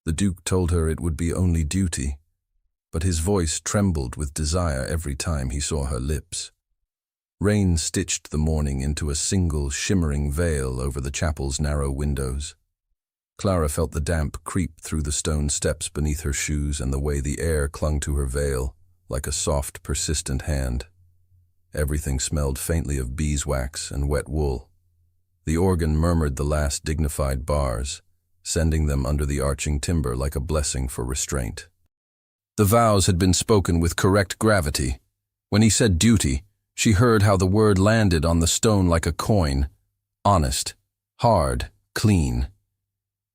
The Duke told her it would be only duty, but his voice trembled with desire every time he saw her lips. Rain stitched the morning into a single shimmering veil over the chapel's narrow windows. Clara felt the damp creep through the stone steps beneath her shoes and the way the air clung to her veil, like a soft, persistent hand. Everything smelled faintly of beeswax and wet wool. The organ murmured the last dignified bars, sending them under the arching timber like a blessing for restraint. The vows had been spoken with correct gravity. When he said duty, she heard how the word landed on the stone like a coin, honest, hard, clean.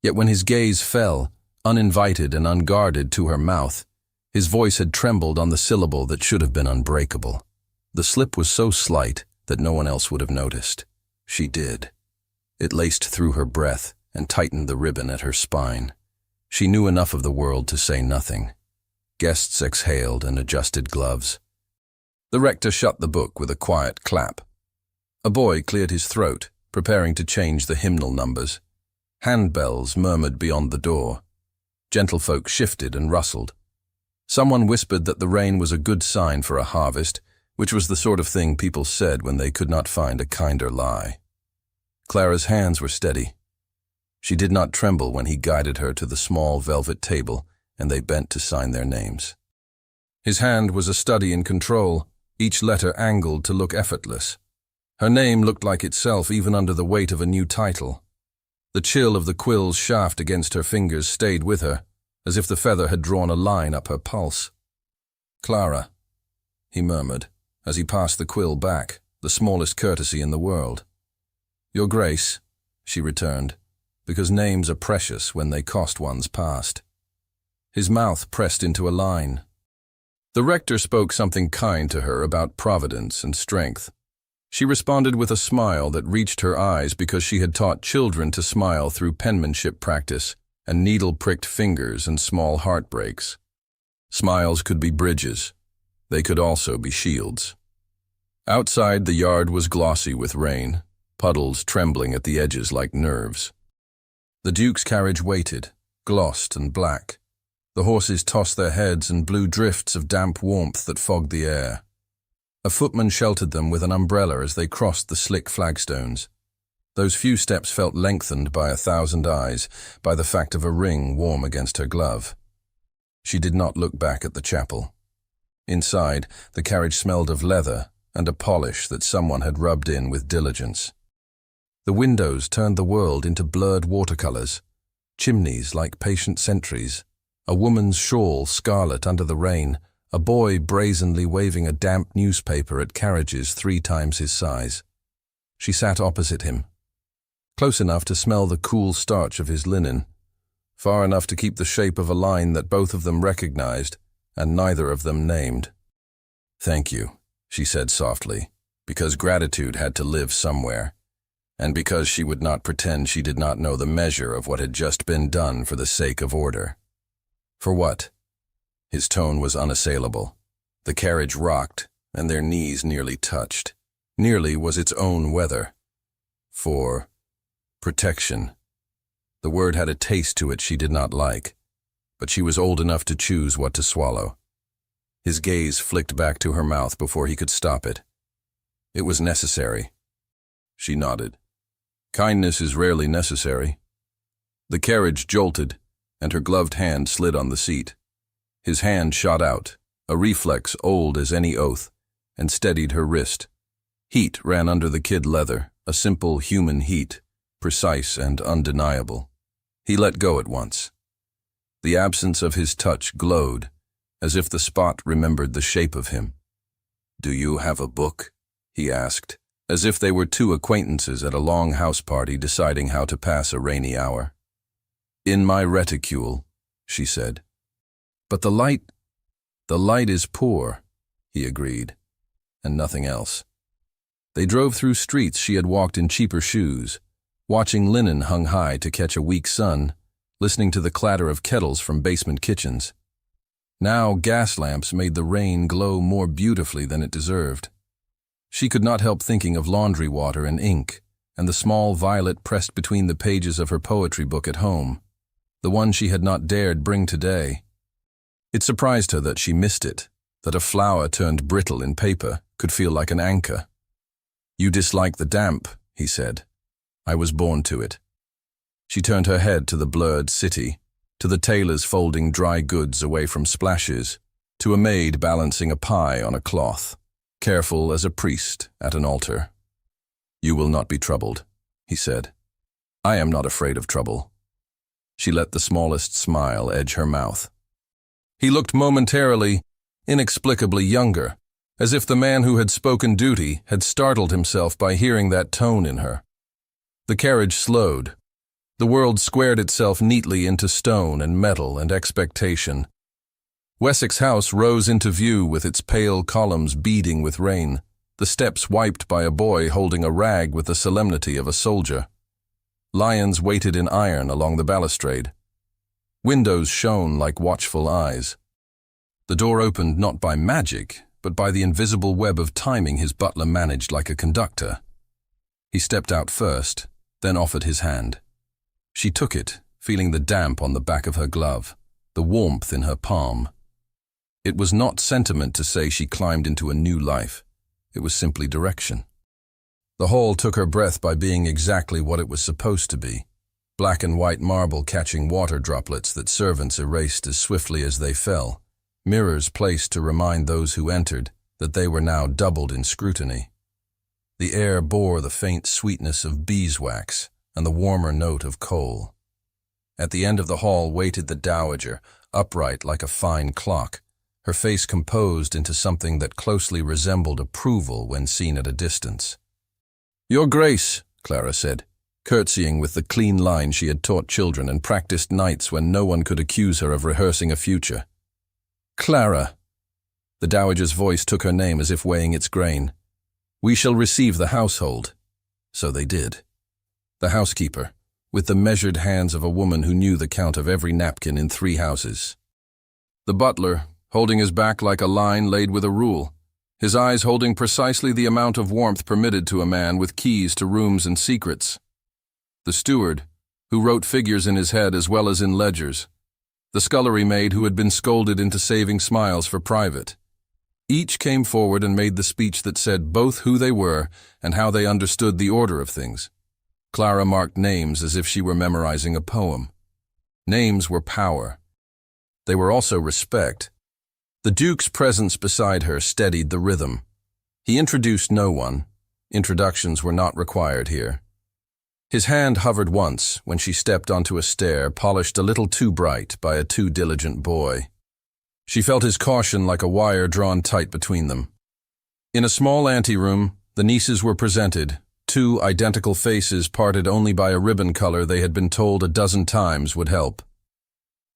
Yet when his gaze fell, uninvited and unguarded, to her mouth, his voice had trembled on the syllable that should have been unbreakable. The slip was so slight that no one else would have noticed. She did. It laced through her breath and tightened the ribbon at her spine. She knew enough of the world to say nothing. Guests exhaled and adjusted gloves. The rector shut the book with a quiet clap. A boy cleared his throat, preparing to change the hymnal numbers. Handbells murmured beyond the door. Gentlefolk shifted and rustled. Someone whispered that the rain was a good sign for a harvest, which was the sort of thing people said when they could not find a kinder lie. Clara's hands were steady. She did not tremble when he guided her to the small velvet table and they bent to sign their names. His hand was a study in control, each letter angled to look effortless. Her name looked like itself even under the weight of a new title. The chill of the quill's shaft against her fingers stayed with her, as if the feather had drawn a line up her pulse. "Clara," he murmured, as he passed the quill back, the smallest courtesy in the world. "Your Grace," she returned, because names are precious when they cost one's past. His mouth pressed into a line. The rector spoke something kind to her about providence and strength. She responded with a smile that reached her eyes because she had taught children to smile through penmanship practice and needle-pricked fingers and small heartbreaks. Smiles could be bridges. They could also be shields. Outside, the yard was glossy with rain, puddles trembling at the edges like nerves. The Duke's carriage waited, glossed and black. The horses tossed their heads and blew drifts of damp warmth that fogged the air. A footman sheltered them with an umbrella as they crossed the slick flagstones. Those few steps felt lengthened by 1,000 eyes, by the fact of a ring warm against her glove. She did not look back at the chapel. Inside, the carriage smelled of leather and a polish that someone had rubbed in with diligence. The windows turned the world into blurred watercolors, chimneys like patient sentries, a woman's shawl scarlet under the rain, a boy brazenly waving a damp newspaper at carriages 3 times his size. She sat opposite him, close enough to smell the cool starch of his linen, far enough to keep the shape of a line that both of them recognized and neither of them named. "Thank you," she said softly, because gratitude had to live somewhere, and because she would not pretend she did not know the measure of what had just been done for the sake of order. "For what?" His tone was unassailable. The carriage rocked, and their knees nearly touched. Nearly was its own weather. "For protection." The word had a taste to it she did not like, but she was old enough to choose what to swallow. His gaze flicked back to her mouth before he could stop it. "It was necessary." She nodded. "Kindness is rarely necessary." The carriage jolted, and her gloved hand slid on the seat. His hand shot out, a reflex old as any oath, and steadied her wrist. Heat ran under the kid leather, a simple human heat, precise and undeniable. He let go at once. The absence of his touch glowed, as if the spot remembered the shape of him. "Do you have a book?" he asked, as if they were 2 acquaintances at a long house party deciding how to pass a rainy hour. "In my reticule," she said. "But the light is poor," he agreed, and nothing else. They drove through streets she had walked in cheaper shoes, watching linen hung high to catch a weak sun, listening to the clatter of kettles from basement kitchens. Now gas lamps made the rain glow more beautifully than it deserved. She could not help thinking of laundry water and ink, and the small violet pressed between the pages of her poetry book at home. the one she had not dared bring today. It surprised her that she missed it, that a flower turned brittle in paper could feel like an anchor. "You dislike the damp," he said. "I was born to it." She turned her head to the blurred city, to the tailors folding dry goods away from splashes, to a maid balancing a pie on a cloth, careful as a priest at an altar. "You will not be troubled," he said. "I am not afraid of trouble." She let the smallest smile edge her mouth. He looked momentarily, inexplicably younger, as if the man who had spoken duty had startled himself by hearing that tone in her. The carriage slowed. The world squared itself neatly into stone and metal and expectation. Wessex House rose into view with its pale columns beading with rain, the steps wiped by a boy holding a rag with the solemnity of a soldier. Lions waited in iron along the balustrade. Windows shone like watchful eyes. The door opened not by magic, but by the invisible web of timing his butler managed like a conductor. He stepped out first, then offered his hand. She took it, feeling the damp on the back of her glove, the warmth in her palm. It was not sentiment to say she climbed into a new life. It was simply direction. The hall took her breath by being exactly what it was supposed to be. Black and white marble catching water droplets that servants erased as swiftly as they fell. Mirrors placed to remind those who entered that they were now doubled in scrutiny. The air bore the faint sweetness of beeswax and the warmer note of coal. At the end of the hall waited the dowager, upright like a fine clock, her face composed into something that closely resembled approval when seen at a distance. "Your Grace," Clara said, curtsying with the clean line she had taught children and practiced nights when no one could accuse her of rehearsing a future. "Clara." The dowager's voice took her name as if weighing its grain. "We shall receive the household." So they did. The housekeeper, with the measured hands of a woman who knew the count of every napkin in 3 houses. The butler, holding his back like a line laid with a rule, his eyes holding precisely the amount of warmth permitted to a man with keys to rooms and secrets. The steward, who wrote figures in his head as well as in ledgers. The scullery maid who had been scolded into saving smiles for private. Each came forward and made the speech that said both who they were and how they understood the order of things. Clara marked names as if she were memorizing a poem. Names were power. They were also respect. The Duke's presence beside her steadied the rhythm. He introduced no one. Introductions were not required here. His hand hovered once when she stepped onto a stair polished a little too bright by a too diligent boy. She felt his caution like a wire drawn tight between them. In a small anteroom, the nieces were presented, 2 identical faces parted only by a ribbon color they had been told a dozen times would help.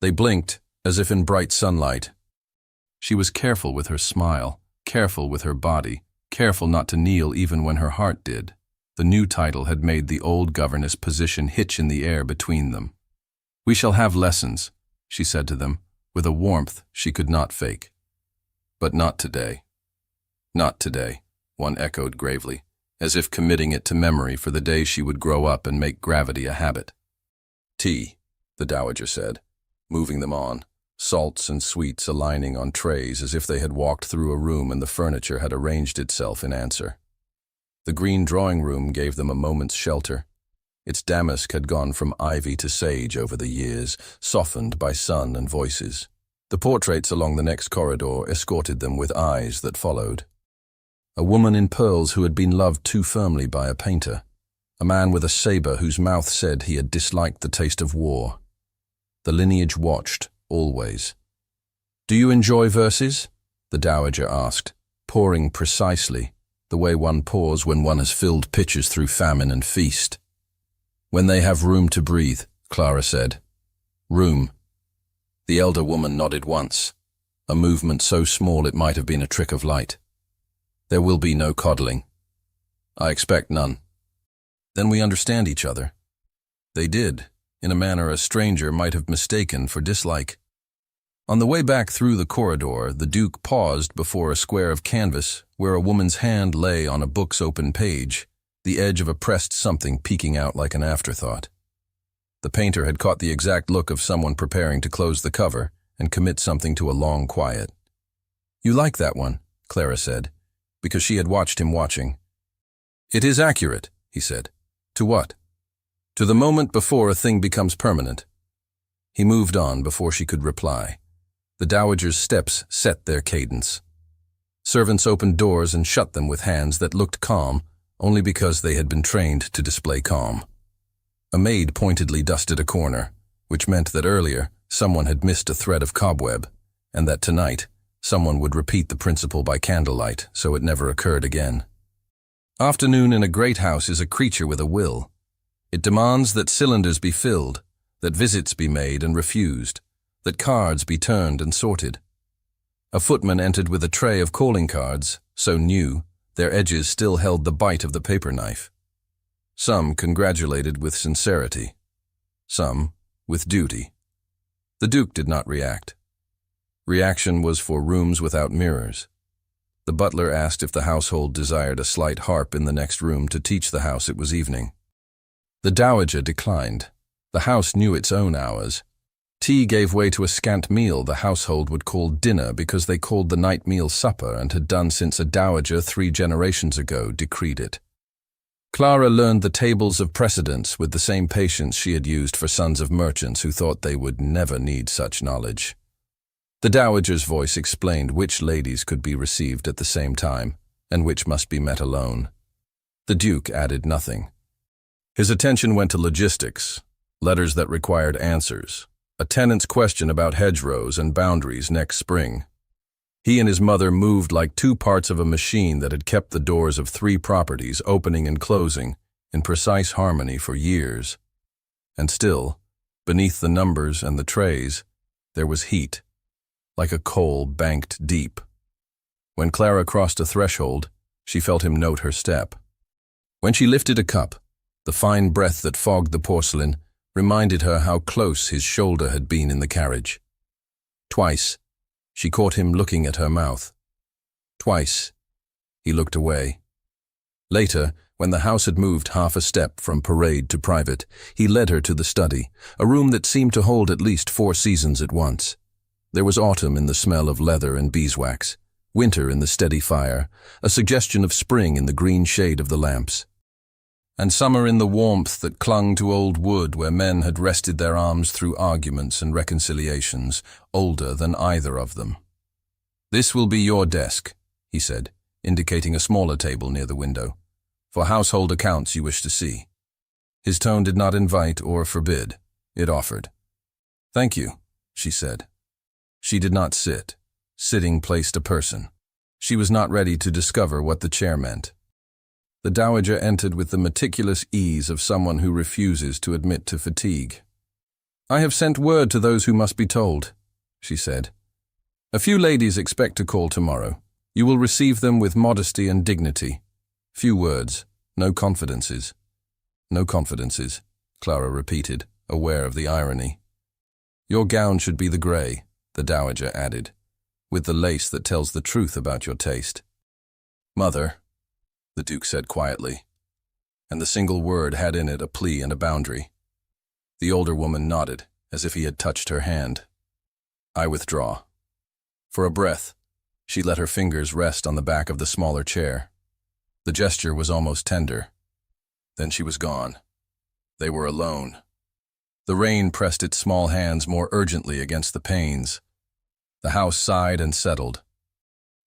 They blinked, as if in bright sunlight. She was careful with her smile, careful with her body, careful not to kneel even when her heart did. The new title had made the old governess position hitch in the air between them. "We shall have lessons," she said to them, with a warmth she could not fake. "But not today." "Not today," one echoed gravely, as if committing it to memory for the day she would grow up and make gravity a habit. "Tea," the dowager said, moving them on, salts and sweets aligning on trays as if they had walked through a room and the furniture had arranged itself in answer. The green drawing room gave them a moment's shelter. Its damask had gone from ivy to sage over the years, softened by sun and voices. The portraits along the next corridor escorted them with eyes that followed. A woman in pearls who had been loved too firmly by a painter. A man with a saber whose mouth said he had disliked the taste of war. The lineage watched, always. "Do you enjoy verses?" the dowager asked, pouring precisely, the way one pours when one has filled pitchers through famine and feast. "When they have room to breathe," Clara said. "Room." The elder woman nodded once, a movement so small it might have been a trick of light. "There will be no coddling." "I expect none." "Then we understand each other." They did, in a manner a stranger might have mistaken for dislike. On the way back through the corridor, the Duke paused before a square of canvas where a woman's hand lay on a book's open page, the edge of a pressed something peeking out like an afterthought. The painter had caught the exact look of someone preparing to close the cover and commit something to a long quiet. "You like that one," Clara said, because she had watched him watching. "It is accurate," he said. "To what?" "To the moment before a thing becomes permanent." He moved on before she could reply. The dowager's steps set their cadence. Servants opened doors and shut them with hands that looked calm only because they had been trained to display calm. A maid pointedly dusted a corner, which meant that earlier someone had missed a thread of cobweb, and that tonight someone would repeat the principle by candlelight so it never occurred again. Afternoon in a great house is a creature with a will. It demands that cylinders be filled, that visits be made and refused, that cards be turned and sorted. A footman entered with a tray of calling cards, so new, their edges still held the bite of the paper knife. Some congratulated with sincerity, some with duty. The Duke did not react. Reaction was for rooms without mirrors. The butler asked if the household desired a slight harp in the next room to teach the house it was evening. The dowager declined. The house knew its own hours. Tea gave way to a scant meal the household would call dinner because they called the night meal supper and had done since a dowager 3 generations ago decreed it. Clara learned the tables of precedence with the same patience she had used for sons of merchants who thought they would never need such knowledge. The dowager's voice explained which ladies could be received at the same time and which must be met alone. The Duke added nothing. His attention went to logistics, letters that required answers, a tenant's question about hedgerows and boundaries next spring. He and his mother moved like 2 parts of a machine that had kept the doors of 3 properties opening and closing in precise harmony for years. And still, beneath the numbers and the trays, there was heat, like a coal banked deep. When Clara crossed a threshold, she felt him note her step. When she lifted a cup, the fine breath that fogged the porcelain reminded her how close his shoulder had been in the carriage. Twice, she caught him looking at her mouth. Twice, he looked away. Later, when the house had moved half a step from parade to private, he led her to the study, a room that seemed to hold at least 4 seasons at once. There was autumn in the smell of leather and beeswax, winter in the steady fire, a suggestion of spring in the green shade of the lamps, and summer in the warmth that clung to old wood where men had rested their arms through arguments and reconciliations, older than either of them. "This will be your desk," he said, indicating a smaller table near the window, "for household accounts you wish to see." His tone did not invite or forbid. It offered. "Thank you," she said. She did not sit. Sitting placed a person. She was not ready to discover what the chair meant. The dowager entered with the meticulous ease of someone who refuses to admit to fatigue. "I have sent word to those who must be told," she said. "A few ladies expect to call tomorrow. You will receive them with modesty and dignity. Few words, no confidences." "No confidences," Clara repeated, aware of the irony. "Your gown should be the grey," the dowager added, "with the lace that tells the truth about your taste." "Mother," the Duke said quietly, and the single word had in it a plea and a boundary. The older woman nodded, as if he had touched her hand. "I withdraw." For a breath, she let her fingers rest on the back of the smaller chair. The gesture was almost tender. Then she was gone. They were alone. The rain pressed its small hands more urgently against the panes. The house sighed and settled.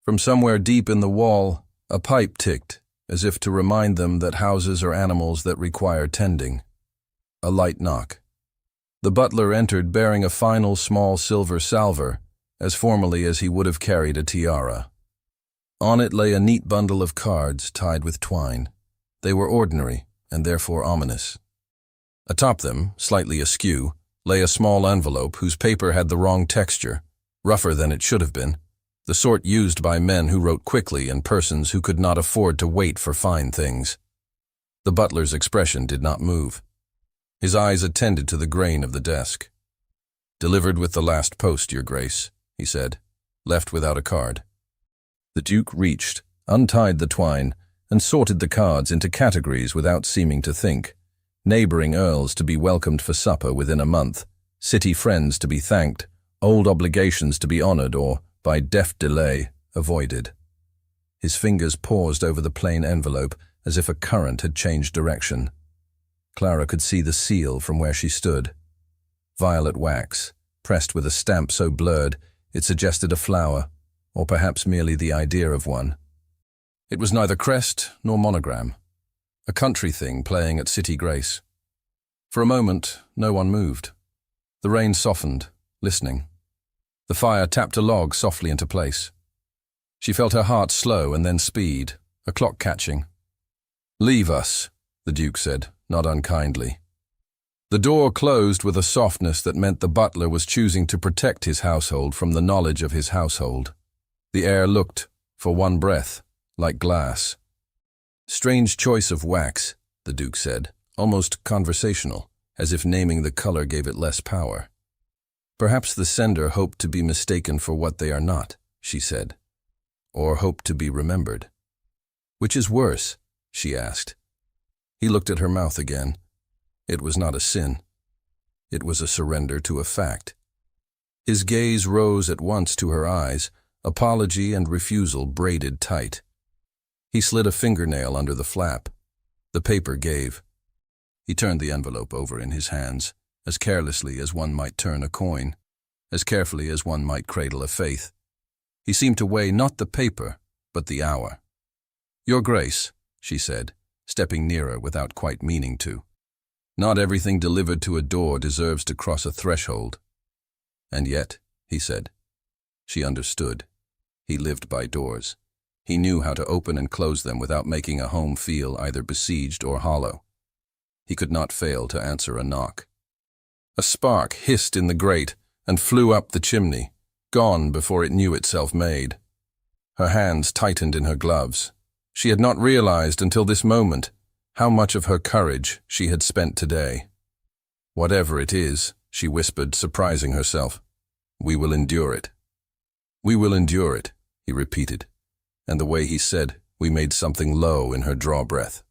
From somewhere deep in the wall, a pipe ticked, as if to remind them that houses are animals that require tending. A light knock. The butler entered bearing a final small silver salver, as formally as he would have carried a tiara. On it lay a neat bundle of cards tied with twine. They were ordinary, and therefore ominous. Atop them, slightly askew, lay a small envelope whose paper had the wrong texture, rougher than it should have been, the sort used by men who wrote quickly and persons who could not afford to wait for fine things. The butler's expression did not move. His eyes attended to the grain of the desk. "Delivered with the last post, Your Grace," he said, "left without a card." The Duke reached, untied the twine, and sorted the cards into categories without seeming to think. Neighboring earls to be welcomed for supper within a month, city friends to be thanked, old obligations to be honored or, by deft delay, avoided. His fingers paused over the plain envelope as if a current had changed direction. Clara could see the seal from where she stood. Violet wax, pressed with a stamp so blurred it suggested a flower, or perhaps merely the idea of one. It was neither crest nor monogram. A country thing playing at city grace. For a moment, no one moved. The rain softened, listening. The fire tapped a log softly into place. She felt her heart slow and then speed, a clock catching. "Leave us," the Duke said, not unkindly. The door closed with a softness that meant the butler was choosing to protect his household from the knowledge of his household. The air looked, for one breath, like glass. "Strange choice of wax," the Duke said, almost conversational, as if naming the color gave it less power. "Perhaps the sender hoped to be mistaken for what they are not," she said, "or hoped to be remembered." "Which is worse?" she asked. He looked at her mouth again. It was not a sin. It was a surrender to a fact. His gaze rose at once to her eyes, apology and refusal braided tight. He slid a fingernail under the flap. The paper gave. He turned the envelope over in his hands, as carelessly as one might turn a coin, as carefully as one might cradle a faith. He seemed to weigh not the paper, but the hour. "Your Grace," she said, stepping nearer without quite meaning to. "Not everything delivered to a door deserves to cross a threshold." "And yet," he said. She understood. He lived by doors. He knew how to open and close them without making a home feel either besieged or hollow. He could not fail to answer a knock. A spark hissed in the grate and flew up the chimney, gone before it knew itself made. Her hands tightened in her gloves. She had not realized until this moment how much of her courage she had spent today. "Whatever it is," she whispered, surprising herself, "we will endure it." "We will endure it," he repeated, and the way he said, we made something low in her draw-breath.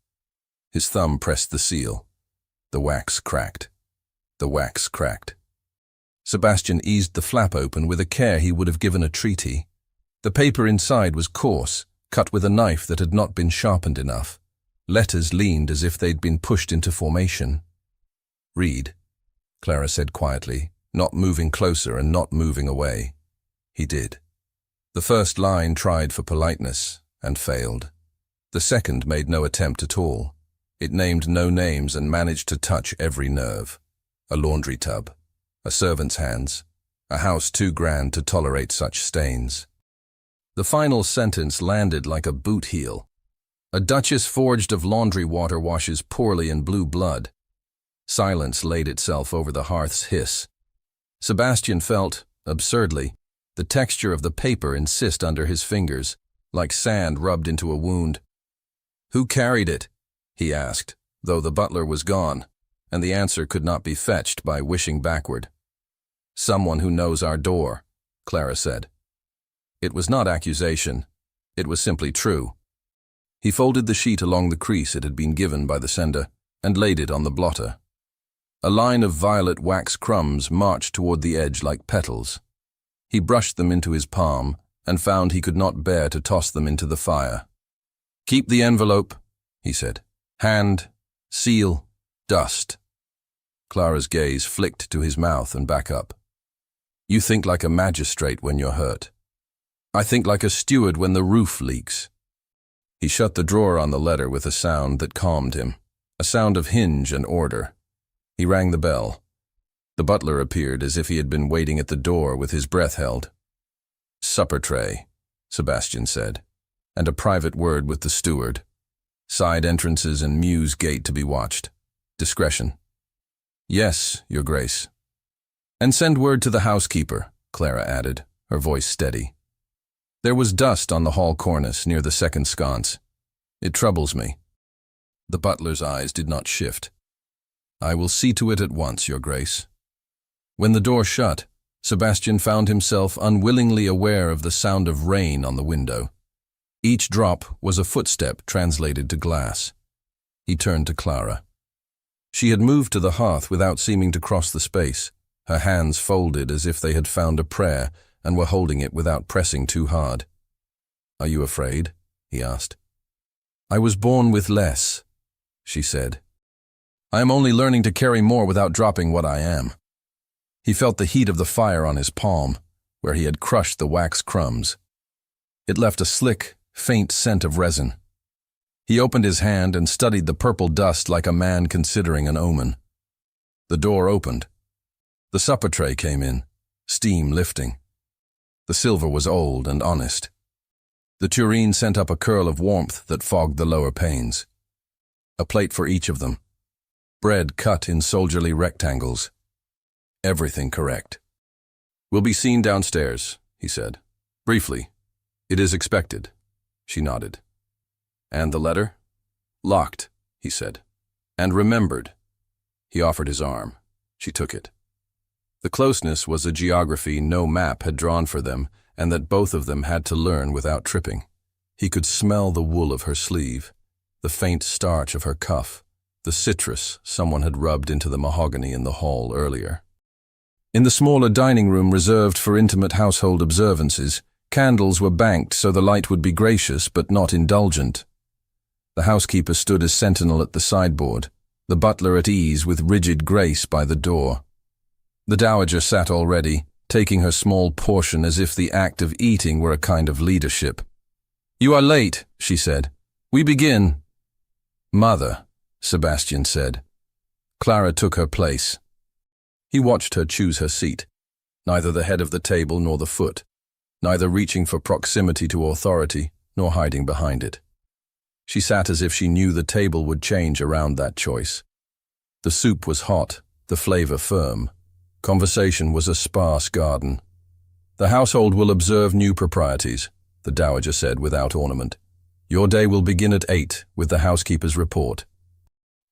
His thumb pressed the seal. The wax cracked. The wax cracked. Sebastian eased the flap open with a care he would have given a treaty. The paper inside was coarse, cut with a knife that had not been sharpened enough. Letters leaned as if they'd been pushed into formation. "Read," Clara said quietly, not moving closer and not moving away. He did. The first line tried for politeness and failed. The second made no attempt at all. It named no names and managed to touch every nerve. A laundry tub, a servant's hands, a house too grand to tolerate such stains. The final sentence landed like a boot heel. "A duchess forged of laundry water washes poorly in blue blood." Silence laid itself over the hearth's hiss. Sebastian felt, absurdly, the texture of the paper insist under his fingers, like sand rubbed into a wound. "Who carried it?" he asked, though the butler was gone, and the answer could not be fetched by wishing backward. "Someone who knows our door," Clara said. It was not accusation. It was simply true. He folded the sheet along the crease it had been given by the sender and laid it on the blotter. A line of violet wax crumbs marched toward the edge like petals. He brushed them into his palm and found he could not bear to toss them into the fire. "Keep the envelope," he said. "Hand, seal, dust." Clara's gaze flicked to his mouth and back up. "You think like a magistrate when you're hurt. I think like a steward when the roof leaks." He shut the drawer on the letter with a sound that calmed him, a sound of hinge and order. He rang the bell. The butler appeared as if he had been waiting at the door with his breath held. "Supper tray," Sebastian said, "and a private word with the steward. Side entrances and mews gate to be watched. Discretion." "Yes, Your Grace." "And send word to the housekeeper," Clara added, her voice steady. There was dust on the hall cornice near the second sconce. "It troubles me." The butler's eyes did not shift. "I will see to it at once, Your Grace." When the door shut, Sebastian found himself unwillingly aware of the sound of rain on the window. Each drop was a footstep translated to glass. He turned to Clara. She had moved to the hearth without seeming to cross the space, her hands folded as if they had found a prayer and were holding it without pressing too hard. "Are you afraid?" he asked. "I was born with less," she said. "I am only learning to carry more without dropping what I am." He felt the heat of the fire on his palm, where he had crushed the wax crumbs. It left a slick, faint scent of resin. He opened his hand and studied the purple dust like a man considering an omen. The door opened. The supper tray came in, steam lifting. The silver was old and honest. The tureen sent up a curl of warmth that fogged the lower panes. A plate for each of them. Bread cut in soldierly rectangles. Everything correct. "We'll be seen downstairs," he said. "Briefly. It is expected." She nodded. "And the letter?" "Locked," he said. "And remembered." He offered his arm. She took it. The closeness was a geography no map had drawn for them, and that both of them had to learn without tripping. He could smell the wool of her sleeve, the faint starch of her cuff, the citrus someone had rubbed into the mahogany in the hall earlier. In the smaller dining room reserved for intimate household observances, candles were banked so the light would be gracious but not indulgent. The housekeeper stood as sentinel at the sideboard, the butler at ease with rigid grace by the door. The dowager sat already, taking her small portion as if the act of eating were a kind of leadership. "You are late," she said. "We begin." "Mother," Sebastian said. Clara took her place. He watched her choose her seat, neither the head of the table nor the foot, neither reaching for proximity to authority nor hiding behind it. She sat as if she knew the table would change around that choice. The soup was hot, the flavor firm. Conversation was a sparse garden. "The household will observe new proprieties," the dowager said without ornament. "Your day will begin at 8 with the housekeeper's report.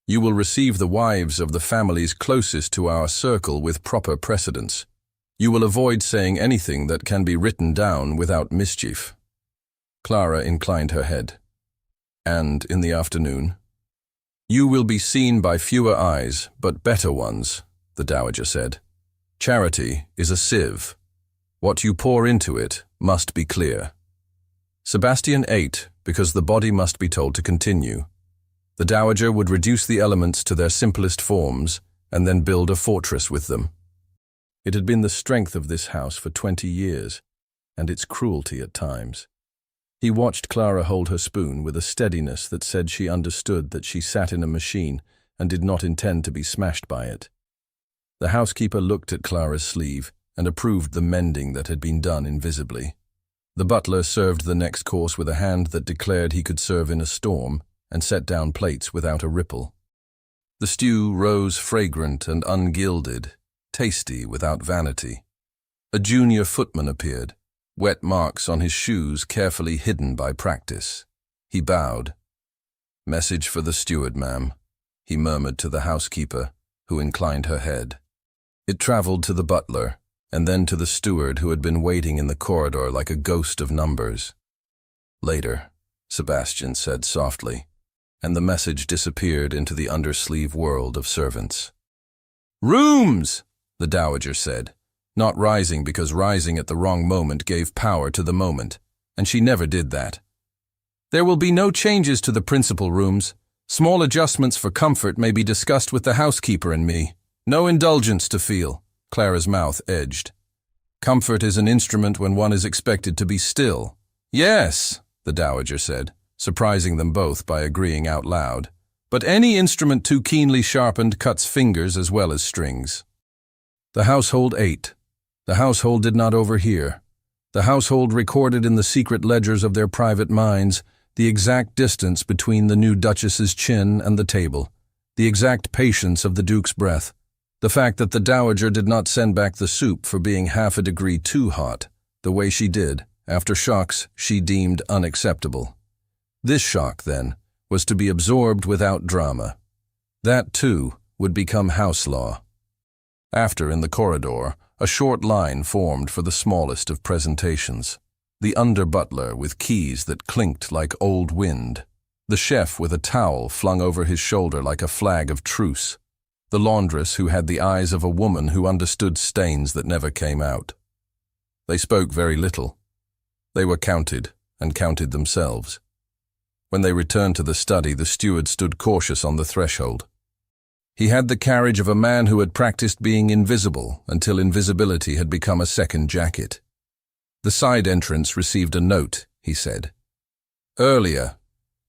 You will receive the wives of the families closest to our circle with proper precedence. You will avoid saying anything that can be written down without mischief." Clara inclined her head. "And in the afternoon?" "You will be seen by fewer eyes, but better ones," the dowager said. "Charity is a sieve. What you pour into it must be clear." Sebastian ate because the body must be told to continue. The dowager would reduce the elements to their simplest forms and then build a fortress with them. It had been the strength of this house for 20 years, and its cruelty at times. He watched Clara hold her spoon with a steadiness that said she understood that she sat in a machine and did not intend to be smashed by it. The housekeeper looked at Clara's sleeve and approved the mending that had been done invisibly. The butler served the next course with a hand that declared he could serve in a storm and set down plates without a ripple. The stew rose fragrant and ungilded, tasty without vanity. A junior footman appeared, wet marks on his shoes carefully hidden by practice. He bowed. "Message for the steward, ma'am," he murmured to the housekeeper, who inclined her head. It traveled to the butler, and then to the steward who had been waiting in the corridor like a ghost of numbers. "Later," Sebastian said softly, and the message disappeared into the undersleeve world of servants. "Rooms!" the dowager said, not rising because rising at the wrong moment gave power to the moment, and she never did that. "There will be no changes to the principal rooms. Small adjustments for comfort may be discussed with the housekeeper and me. No indulgence to feel." Clara's mouth edged. "Comfort is an instrument when one is expected to be still." "Yes," the dowager said, surprising them both by agreeing out loud. "But any instrument too keenly sharpened cuts fingers as well as strings." The household ate. The household did not overhear. The household recorded in the secret ledgers of their private minds the exact distance between the new duchess's chin and the table, the exact patience of the duke's breath, the fact that the dowager did not send back the soup for being half a degree too hot, the way she did, after shocks she deemed unacceptable. This shock, then, was to be absorbed without drama. That, too, would become house law. After, in the corridor, a short line formed for the smallest of presentations. The under-butler with keys that clinked like old wind. The chef with a towel flung over his shoulder like a flag of truce. the laundress who had the eyes of a woman who understood stains that never came out. They spoke very little. They were counted, and counted themselves. When they returned to the study, the steward stood cautious on the threshold. He had the carriage of a man who had practiced being invisible until invisibility had become a second jacket. The side entrance received a note, he said. Earlier,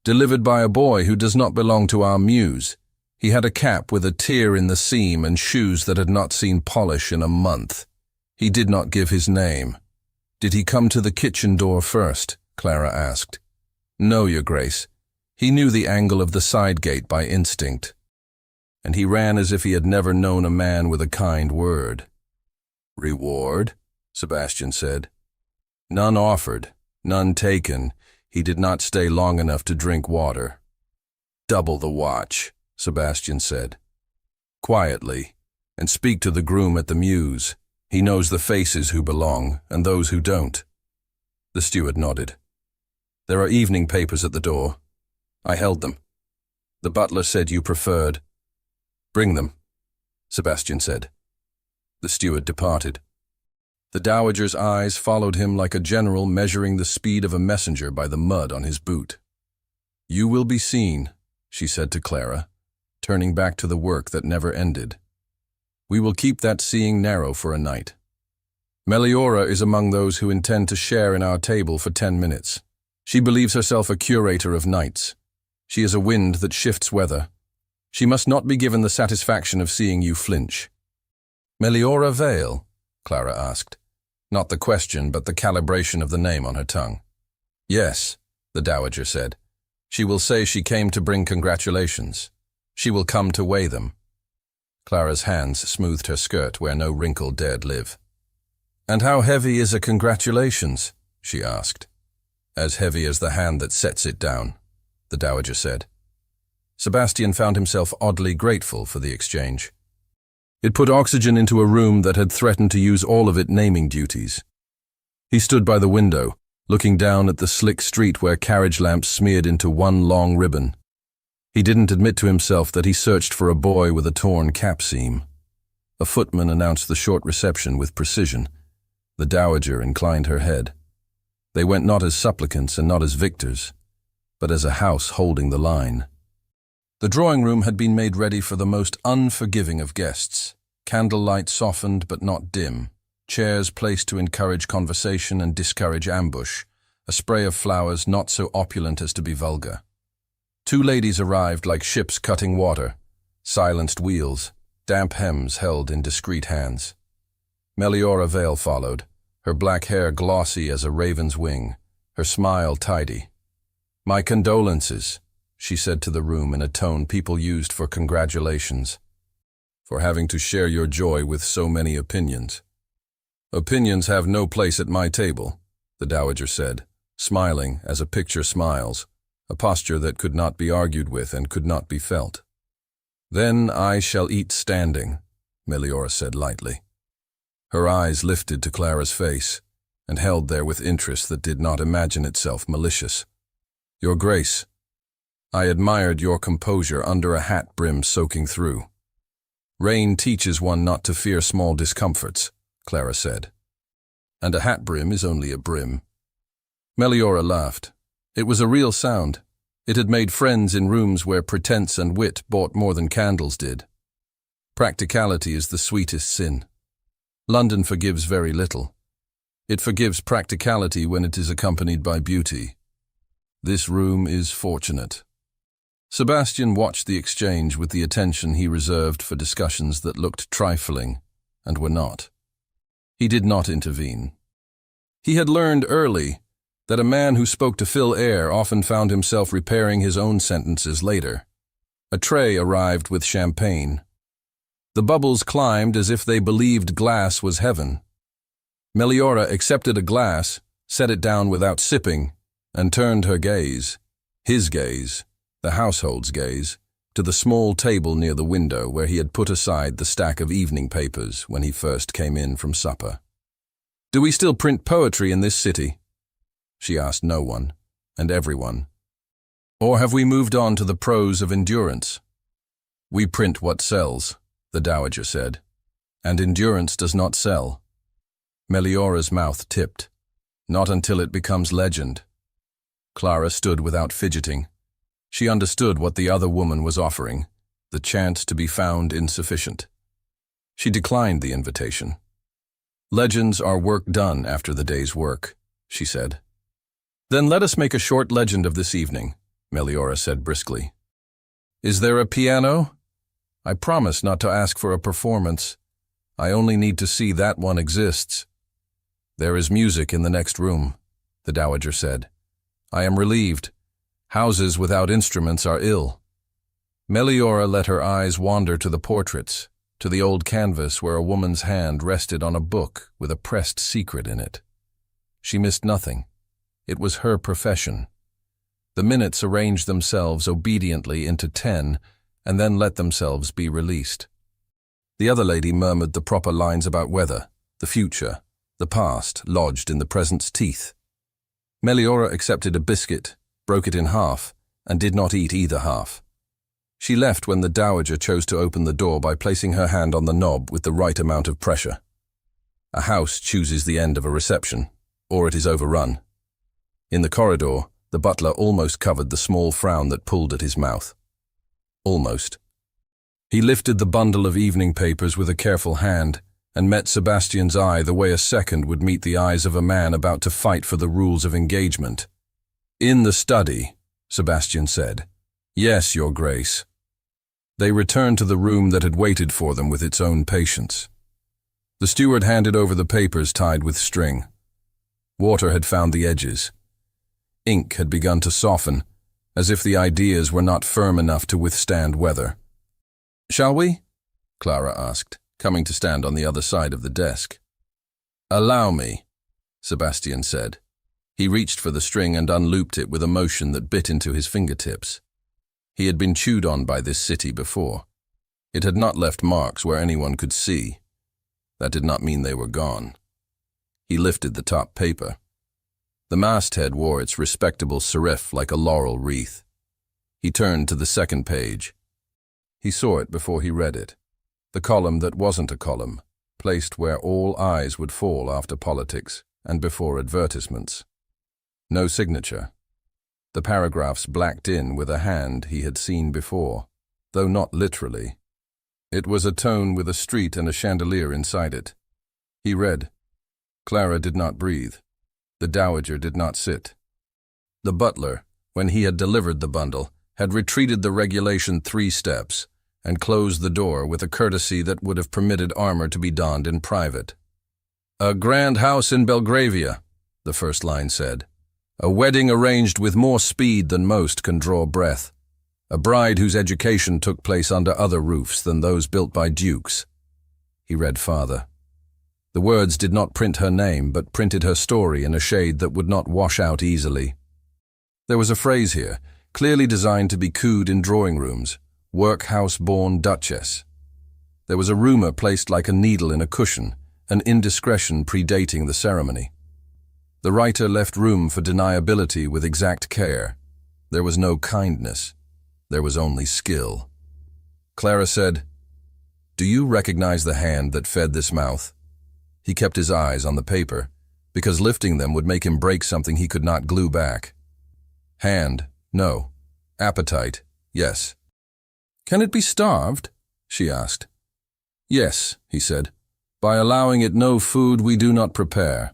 delivered by a boy who does not belong to our muse. He had a cap with a tear in the seam and shoes that had not seen polish in a month. He did not give his name. Did he come to the kitchen door first? Clara asked. No, Your Grace. He knew the angle of the side gate by instinct. And he ran as if he had never known a man with a kind word. Reward? Sebastian said. None offered, none taken. He did not stay long enough to drink water. Double the watch, Sebastian said. Quietly, and speak to the groom at the mews. He knows the faces who belong and those who don't. The steward nodded. There are evening papers at the door. I held them. The butler said you preferred. Bring them, Sebastian said. The steward departed. The dowager's eyes followed him like a general measuring the speed of a messenger by the mud on his boot. You will be seen, she said to Clara, turning back to the work that never ended. We will keep that seeing narrow for a night. Meliora is among those who intend to share in our table for 10 minutes. She believes herself a curator of nights. She is a wind that shifts weather. She must not be given the satisfaction of seeing you flinch. Meliora Vale? Clara asked. Not the question, but the calibration of the name on her tongue. Yes, the dowager said. She will say she came to bring congratulations. She will come to weigh them. Clara's hands smoothed her skirt where no wrinkle dared live. And how heavy is a congratulations? She asked. As heavy as the hand that sets it down, the dowager said. Sebastian found himself oddly grateful for the exchange. It put oxygen into a room that had threatened to use all of its naming duties. He stood by the window, looking down at the slick street where carriage lamps smeared into one long ribbon. He didn't admit to himself that he searched for a boy with a torn cap seam. A footman announced the short reception with precision. The dowager inclined her head. They went not as supplicants and not as victors, but as a house holding the line. The drawing room had been made ready for the most unforgiving of guests. Candlelight softened but not dim, chairs placed to encourage conversation and discourage ambush, a spray of flowers not so opulent as to be vulgar. 2 ladies arrived like ships cutting water, silenced wheels, damp hems held in discreet hands. Meliora Vale followed, her black hair glossy as a raven's wing, her smile tidy. My condolences, she said to the room in a tone people used for congratulations, for having to share your joy with so many opinions. Opinions have no place at my table, the dowager said, smiling as a picture smiles, a posture that could not be argued with and could not be felt. Then I shall eat standing, Meliora said lightly. Her eyes lifted to Clara's face, and held there with interest that did not imagine itself malicious. Your Grace, I admired your composure under a hat brim soaking through. Rain teaches one not to fear small discomforts, Clara said. And a hat brim is only a brim. Meliora laughed. It was a real sound. It had made friends in rooms where pretense and wit bought more than candles did. Practicality is the sweetest sin. London forgives very little. It forgives practicality when it is accompanied by beauty. This room is fortunate. Sebastian watched the exchange with the attention he reserved for discussions that looked trifling and were not. He did not intervene. He had learned early that a man who spoke to fill air often found himself repairing his own sentences later. A tray arrived with champagne. The bubbles climbed as if they believed glass was heaven. Meliora accepted a glass, set it down without sipping, and turned her gaze, his gaze, the household's gaze, to the small table near the window where he had put aside the stack of evening papers when he first came in from supper. Do we still print poetry in this city? She asked no one, and everyone. Or have we moved on to the prose of endurance? We print what sells, the dowager said, and endurance does not sell. Meliora's mouth tipped. Not until it becomes legend. Clara stood without fidgeting. She understood what the other woman was offering, the chance to be found insufficient. She declined the invitation. Legends are work done after the day's work, she said. Then let us make a short legend of this evening, Meliora said briskly. Is there a piano? I promise not to ask for a performance. I only need to see that one exists. There is music in the next room, the dowager said. I am relieved. Houses without instruments are ill. Meliora let her eyes wander to the portraits, to the old canvas where a woman's hand rested on a book with a pressed secret in it. She missed nothing. It was her profession. The minutes arranged themselves obediently into 10 and then let themselves be released. The other lady murmured the proper lines about weather, the future, the past lodged in the present's teeth. Meliora accepted a biscuit, broke it in half, and did not eat either half. She left when the dowager chose to open the door by placing her hand on the knob with the right amount of pressure. A house chooses the end of a reception, or it is overrun. In the corridor, the butler almost covered the small frown that pulled at his mouth. Almost. He lifted the bundle of evening papers with a careful hand and met Sebastian's eye the way a second would meet the eyes of a man about to fight for the rules of engagement. In the study, Sebastian said. Yes, Your Grace. They returned to the room that had waited for them with its own patience. The steward handed over the papers tied with string. Water had found the edges. Ink had begun to soften, as if the ideas were not firm enough to withstand weather. Shall we? Clara asked, coming to stand on the other side of the desk. Allow me, Sebastian said. He reached for the string and unlooped it with a motion that bit into his fingertips. He had been chewed on by this city before. It had not left marks where anyone could see. That did not mean they were gone. He lifted the top paper. The masthead wore its respectable serif like a laurel wreath. He turned to the second page. He saw it before he read it. The column that wasn't a column, placed where all eyes would fall after politics and before advertisements. No signature. The paragraphs blacked in with a hand he had seen before, though not literally. It was a tone with a street and a chandelier inside it. He read. Clara did not breathe. The dowager did not sit. The butler, when he had delivered the bundle, had retreated the regulation 3 steps and closed the door with a courtesy that would have permitted armor to be donned in private. A grand house in Belgravia, the first line said. A wedding arranged with more speed than most can draw breath. A bride whose education took place under other roofs than those built by dukes. He read farther. The words did not print her name, but printed her story in a shade that would not wash out easily. There was a phrase here, clearly designed to be cooed in drawing rooms, workhouse-born duchess. There was a rumor placed like a needle in a cushion, an indiscretion predating the ceremony. The writer left room for deniability with exact care. There was no kindness. There was only skill. Clara said, "Do you recognize the hand that fed this mouth?" He kept his eyes on the paper, because lifting them would make him break something he could not glue back. Hand, no. Appetite, yes. Can it be starved? She asked. Yes, he said. By allowing it no food we do not prepare.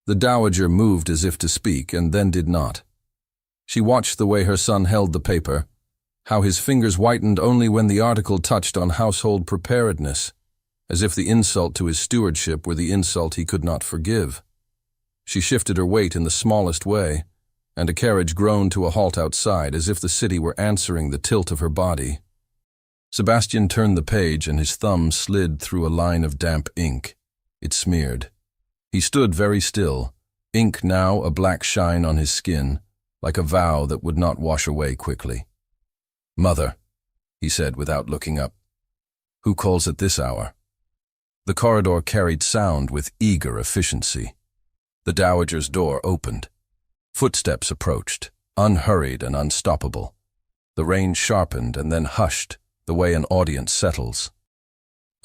The dowager moved as if to speak, and then did not. She watched the way her son held the paper, how his fingers whitened only when the article touched on household preparedness, as if the insult to his stewardship were the insult he could not forgive. She shifted her weight in the smallest way, and a carriage groaned to a halt outside as if the city were answering the tilt of her body. Sebastian turned the page and his thumb slid through a line of damp ink. It smeared. He stood very still, ink now a black shine on his skin, like a vow that would not wash away quickly. Mother, he said without looking up. Who calls at this hour? The corridor carried sound with eager efficiency. The dowager's door opened. Footsteps approached, unhurried and unstoppable. The rain sharpened and then hushed, the way an audience settles.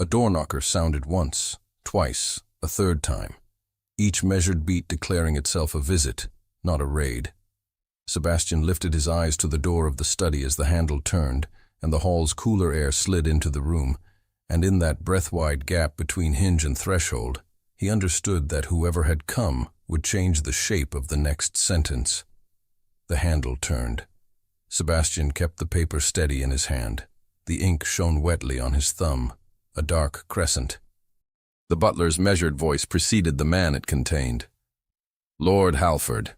A door knocker sounded once, twice, a third time, each measured beat declaring itself a visit, not a raid. Sebastian lifted his eyes to the door of the study as the handle turned, and the hall's cooler air slid into the room, and in that breath-wide gap between hinge and threshold, he understood that whoever had come would change the shape of the next sentence. The handle turned. Sebastian kept the paper steady in his hand. The ink shone wetly on his thumb, a dark crescent. The butler's measured voice preceded the man it contained. Lord Halford.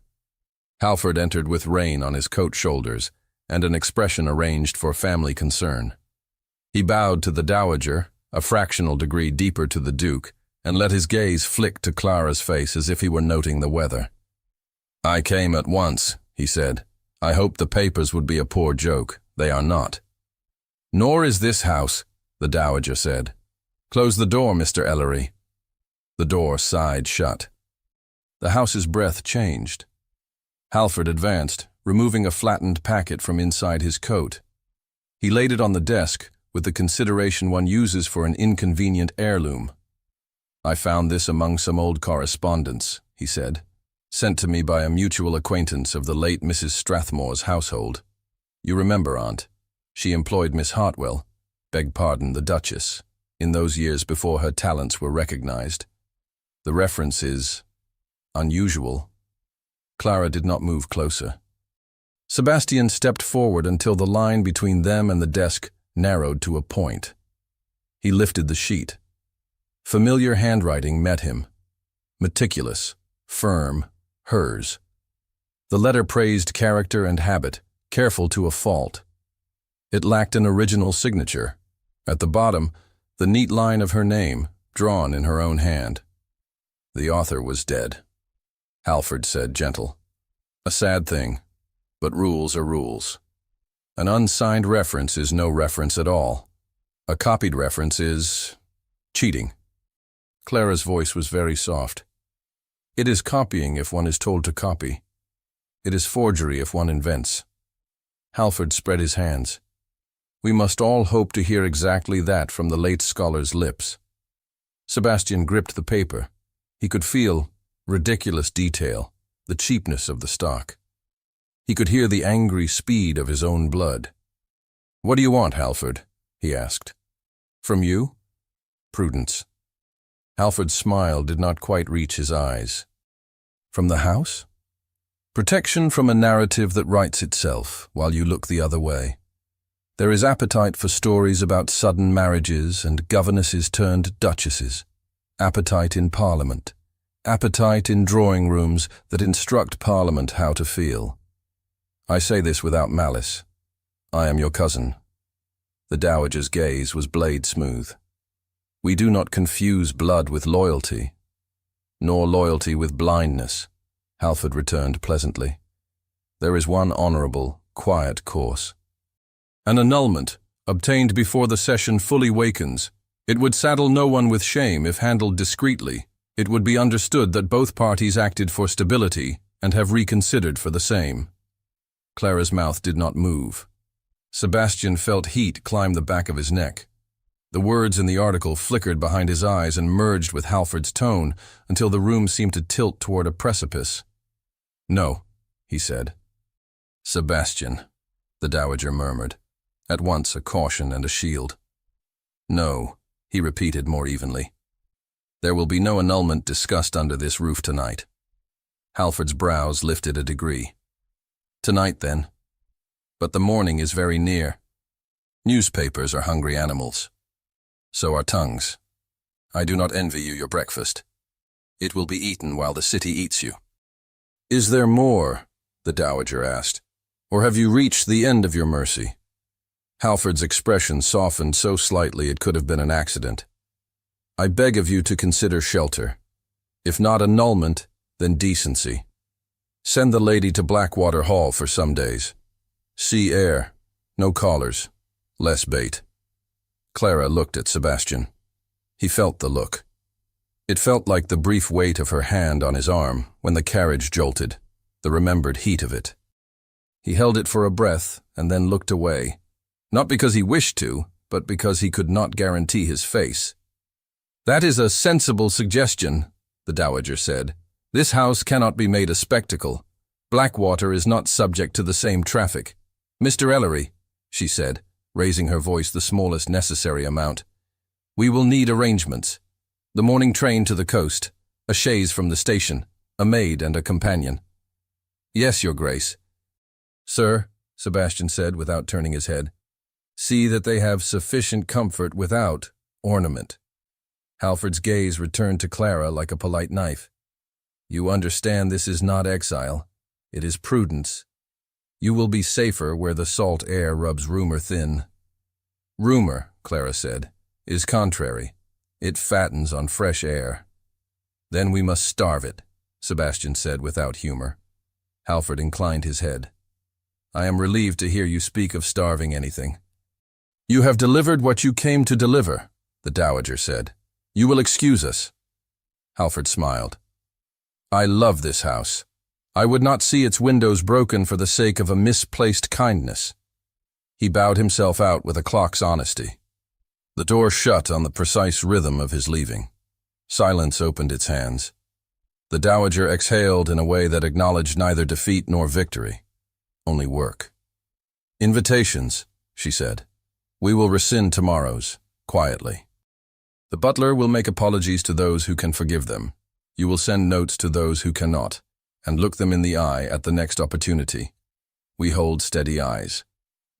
Halford entered with rain on his coat shoulders and an expression arranged for family concern. He bowed to the dowager, a fractional degree deeper to the duke, and let his gaze flick to Clara's face as if he were noting the weather. I came at once, he said. I hoped the papers would be a poor joke. They are not. Nor is this house, the dowager said. Close the door, Mr. Ellery. The door sighed shut. The house's breath changed. Halford advanced, removing a flattened packet from inside his coat. He laid it on the desk with the consideration one uses for an inconvenient heirloom. I found this among some old correspondence, he said, sent to me by a mutual acquaintance of the late Mrs. Strathmore's household. You remember, Aunt? She employed Miss Hartwell, beg pardon, the Duchess, in those years before her talents were recognized. The reference is unusual. Clara did not move closer. Sebastian stepped forward until the line between them and the desk narrowed to a point. He lifted the sheet. Familiar handwriting met him. Meticulous, firm, hers. The letter praised character and habit, careful to a fault. It lacked an original signature. At the bottom, the neat line of her name, drawn in her own hand. The author was dead. Halford said, gentle. A sad thing, but rules are rules. An unsigned reference is no reference at all. A copied reference is cheating. Clara's voice was very soft. It is copying if one is told to copy. It is forgery if one invents. Halford spread his hands. We must all hope to hear exactly that from the late scholar's lips. Sebastian gripped the paper. He could feel ridiculous detail, the cheapness of the stock. He could hear the angry speed of his own blood. What do you want, Halford? He asked. From you? Prudence. Halford's smile did not quite reach his eyes. From the house? Protection from a narrative that writes itself while you look the other way. There is appetite for stories about sudden marriages and governesses turned duchesses. Appetite in Parliament. Appetite in drawing rooms that instruct Parliament how to feel. I say this without malice. I am your cousin. The dowager's gaze was blade smooth. We do not confuse blood with loyalty, nor loyalty with blindness, Halford returned pleasantly. There is one honorable, quiet course. An annulment, obtained before the session fully wakens. It would saddle no one with shame if handled discreetly. It would be understood that both parties acted for stability and have reconsidered for the same. Clara's mouth did not move. Sebastian felt heat climb the back of his neck. The words in the article flickered behind his eyes and merged with Halford's tone until the room seemed to tilt toward a precipice. No, he said. Sebastian, the dowager murmured, at once a caution and a shield. No, he repeated more evenly. There will be no annulment discussed under this roof tonight. Halford's brows lifted a degree. Tonight, then. But the morning is very near. Newspapers are hungry animals. So are tongues. I do not envy you your breakfast. It will be eaten while the city eats you. Is there more? The dowager asked. Or have you reached the end of your mercy? Halford's expression softened so slightly it could have been an accident. I beg of you to consider shelter. If not annulment, then decency. Send the lady to Blackwater Hall for some days. Sea air, no callers, less bait. Clara looked at Sebastian. He felt the look. It felt like the brief weight of her hand on his arm when the carriage jolted, the remembered heat of it. He held it for a breath and then looked away, not because he wished to, but because he could not guarantee his face. "That is a sensible suggestion," the Dowager said. "This house cannot be made a spectacle. Blackwater is not subject to the same traffic. Mr. Ellery," she said, raising her voice the smallest necessary amount, "we will need arrangements. The morning train to the coast, a chaise from the station, a maid and a companion." "Yes, Your Grace." "Sir," Sebastian said without turning his head, "see that they have sufficient comfort without ornament." Halford's gaze returned to Clara like a polite knife. "You understand this is not exile. It is prudence. You will be safer where the salt air rubs rumor thin." "Rumor," Clara said, "is contrary. It fattens on fresh air." "Then we must starve it," Sebastian said without humor. Halford inclined his head. "I am relieved to hear you speak of starving anything." "You have delivered what you came to deliver," the Dowager said. "You will excuse us." Halford smiled. "I love this house. I would not see its windows broken for the sake of a misplaced kindness." He bowed himself out with a clock's honesty. The door shut on the precise rhythm of his leaving. Silence opened its hands. The Dowager exhaled in a way that acknowledged neither defeat nor victory, only work. "Invitations," she said. "We will rescind tomorrow's, quietly. The butler will make apologies to those who can forgive them. You will send notes to those who cannot, and look them in the eye at the next opportunity. We hold steady eyes.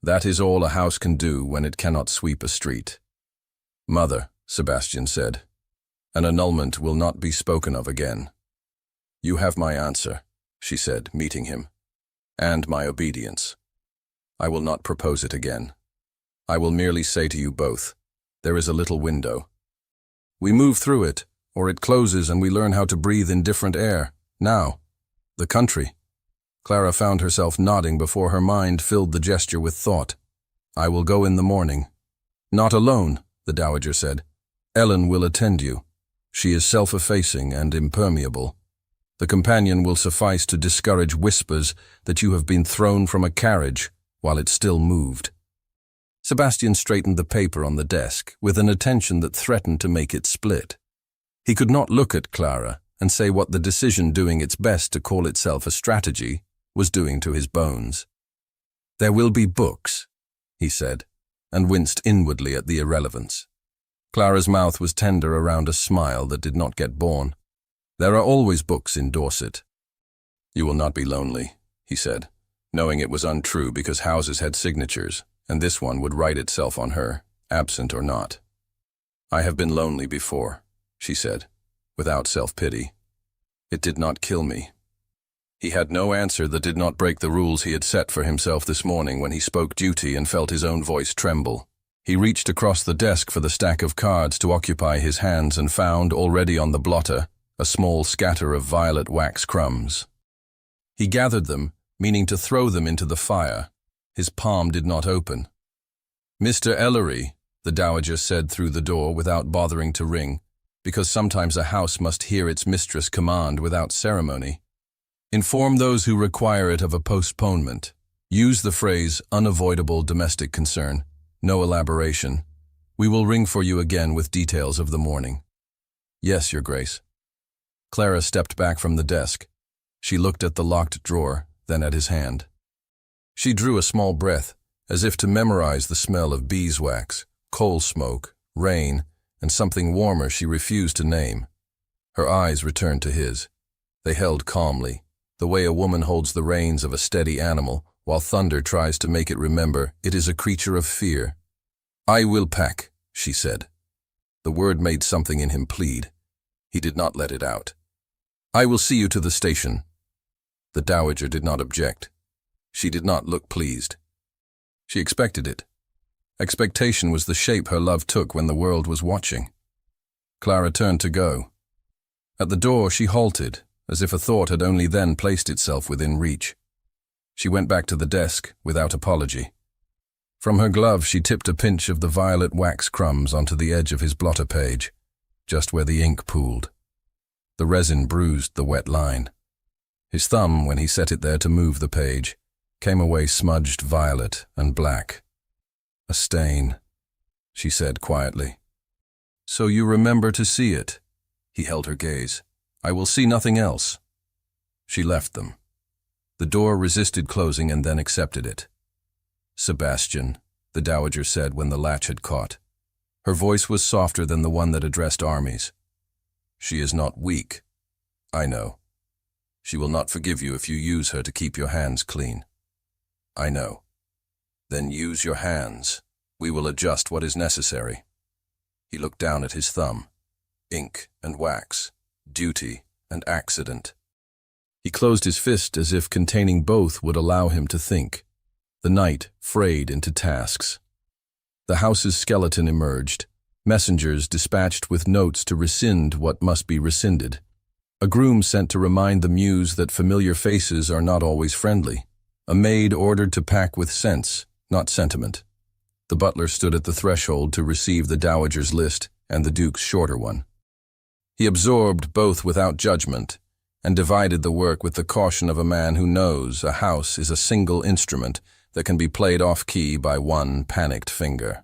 That is all a house can do when it cannot sweep a street." "Mother," Sebastian said, "an annulment will not be spoken of again." "You have my answer," she said, meeting him, "and my obedience. I will not propose it again. I will merely say to you both, there is a little window. We move through it, or it closes and we learn how to breathe in different air. Now, the country." Clara found herself nodding before her mind filled the gesture with thought. "I will go in the morning." "Not alone," the Dowager said. "Ellen will attend you. She is self-effacing and impermeable. The companion will suffice to discourage whispers that you have been thrown from a carriage while it still moved." Sebastian straightened the paper on the desk with an attention that threatened to make it split. He could not look at Clara and say what the decision doing its best to call itself a strategy was doing to his bones. "There will be books," he said, and winced inwardly at the irrelevance. Clara's mouth was tender around a smile that did not get born. "There are always books in Dorset." "You will not be lonely," he said, knowing it was untrue because houses had signatures, and this one would write itself on her, absent or not. "I have been lonely before," she said, without self-pity. "It did not kill me." He had no answer that did not break the rules he had set for himself this morning when he spoke duty and felt his own voice tremble. He reached across the desk for the stack of cards to occupy his hands and found, already on the blotter, a small scatter of violet wax crumbs. He gathered them, meaning to throw them into the fire. His palm did not open. "Mr. Ellery," the Dowager said through the door without bothering to ring, because sometimes a house must hear its mistress command without ceremony. "Inform those who require it of a postponement. Use the phrase unavoidable domestic concern. No elaboration. We will ring for you again with details of the morning." "Yes, Your Grace." Clara stepped back from the desk. She looked at the locked drawer, then at his hand. She drew a small breath, as if to memorize the smell of beeswax, coal smoke, rain, and something warmer she refused to name. Her eyes returned to his. They held calmly, the way a woman holds the reins of a steady animal, while thunder tries to make it remember it is a creature of fear. "I will pack," she said. The word made something in him plead. He did not let it out. "I will see you to the station." The Dowager did not object. She did not look pleased. She expected it. Expectation was the shape her love took when the world was watching. Clara turned to go. At the door she halted, as if a thought had only then placed itself within reach. She went back to the desk without apology. From her glove she tipped a pinch of the violet wax crumbs onto the edge of his blotter page, just where the ink pooled. The resin bruised the wet line. His thumb, when he set it there to move the page, came away smudged violet and black. A stain. she said quietly. So you remember to see it. He held her gaze. I will see nothing else. She left them. The door resisted closing and then accepted it. Sebastian, the dowager said when the latch had caught. Her voice was softer than the one that addressed armies. She is not weak. I know. She will not forgive you if you use her to keep your hands clean. I know. Then use your hands. We will adjust what is necessary. He looked down at his thumb. Ink and wax, duty and accident. He closed his fist as if containing both would allow him to think. The night frayed into tasks. The house's skeleton emerged, messengers dispatched with notes to rescind what must be rescinded. A groom sent to remind the muse that familiar faces are not always friendly. A maid ordered to pack with sense, not sentiment. The butler stood at the threshold to receive the dowager's list and the duke's shorter one. He absorbed both without judgment and divided the work with the caution of a man who knows a house is a single instrument that can be played off-key by one panicked finger.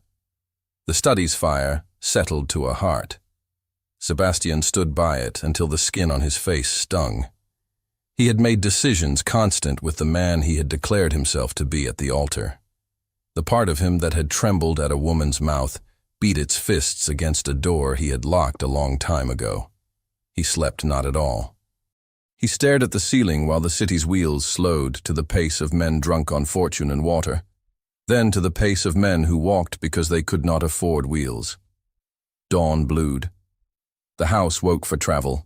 The study's fire settled to a heart. Sebastian stood by it until the skin on his face stung. He had made decisions constant with the man he had declared himself to be at the altar. The part of him that had trembled at a woman's mouth beat its fists against a door he had locked a long time ago. He slept not at all. He stared at the ceiling while the city's wheels slowed to the pace of men drunk on fortune and water, then to the pace of men who walked because they could not afford wheels. Dawn blued. The house woke for travel.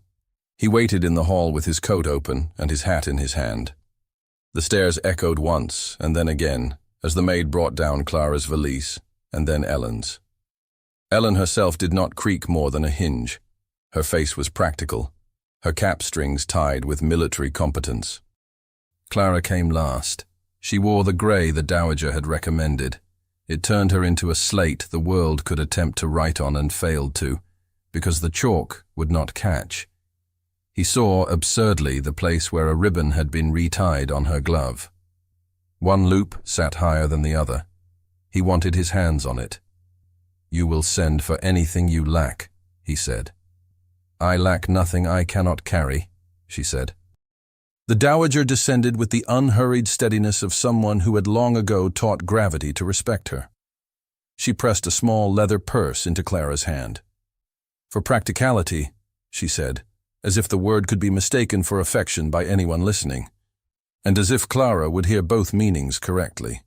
He waited in the hall with his coat open and his hat in his hand. The stairs echoed once and then again as the maid brought down Clara's valise and then Ellen's. Ellen herself did not creak more than a hinge. Her face was practical, her cap strings tied with military competence. Clara came last. She wore the grey the dowager had recommended. It turned her into a slate the world could attempt to write on and failed to, because the chalk would not catch. He saw, absurdly, the place where a ribbon had been retied on her glove. One loop sat higher than the other. He wanted his hands on it. You will send for anything you lack, he said. I lack nothing I cannot carry, she said. The dowager descended with the unhurried steadiness of someone who had long ago taught gravity to respect her. She pressed a small leather purse into Clara's hand. For practicality, she said, as if the word could be mistaken for affection by anyone listening, and as if Clara would hear both meanings correctly.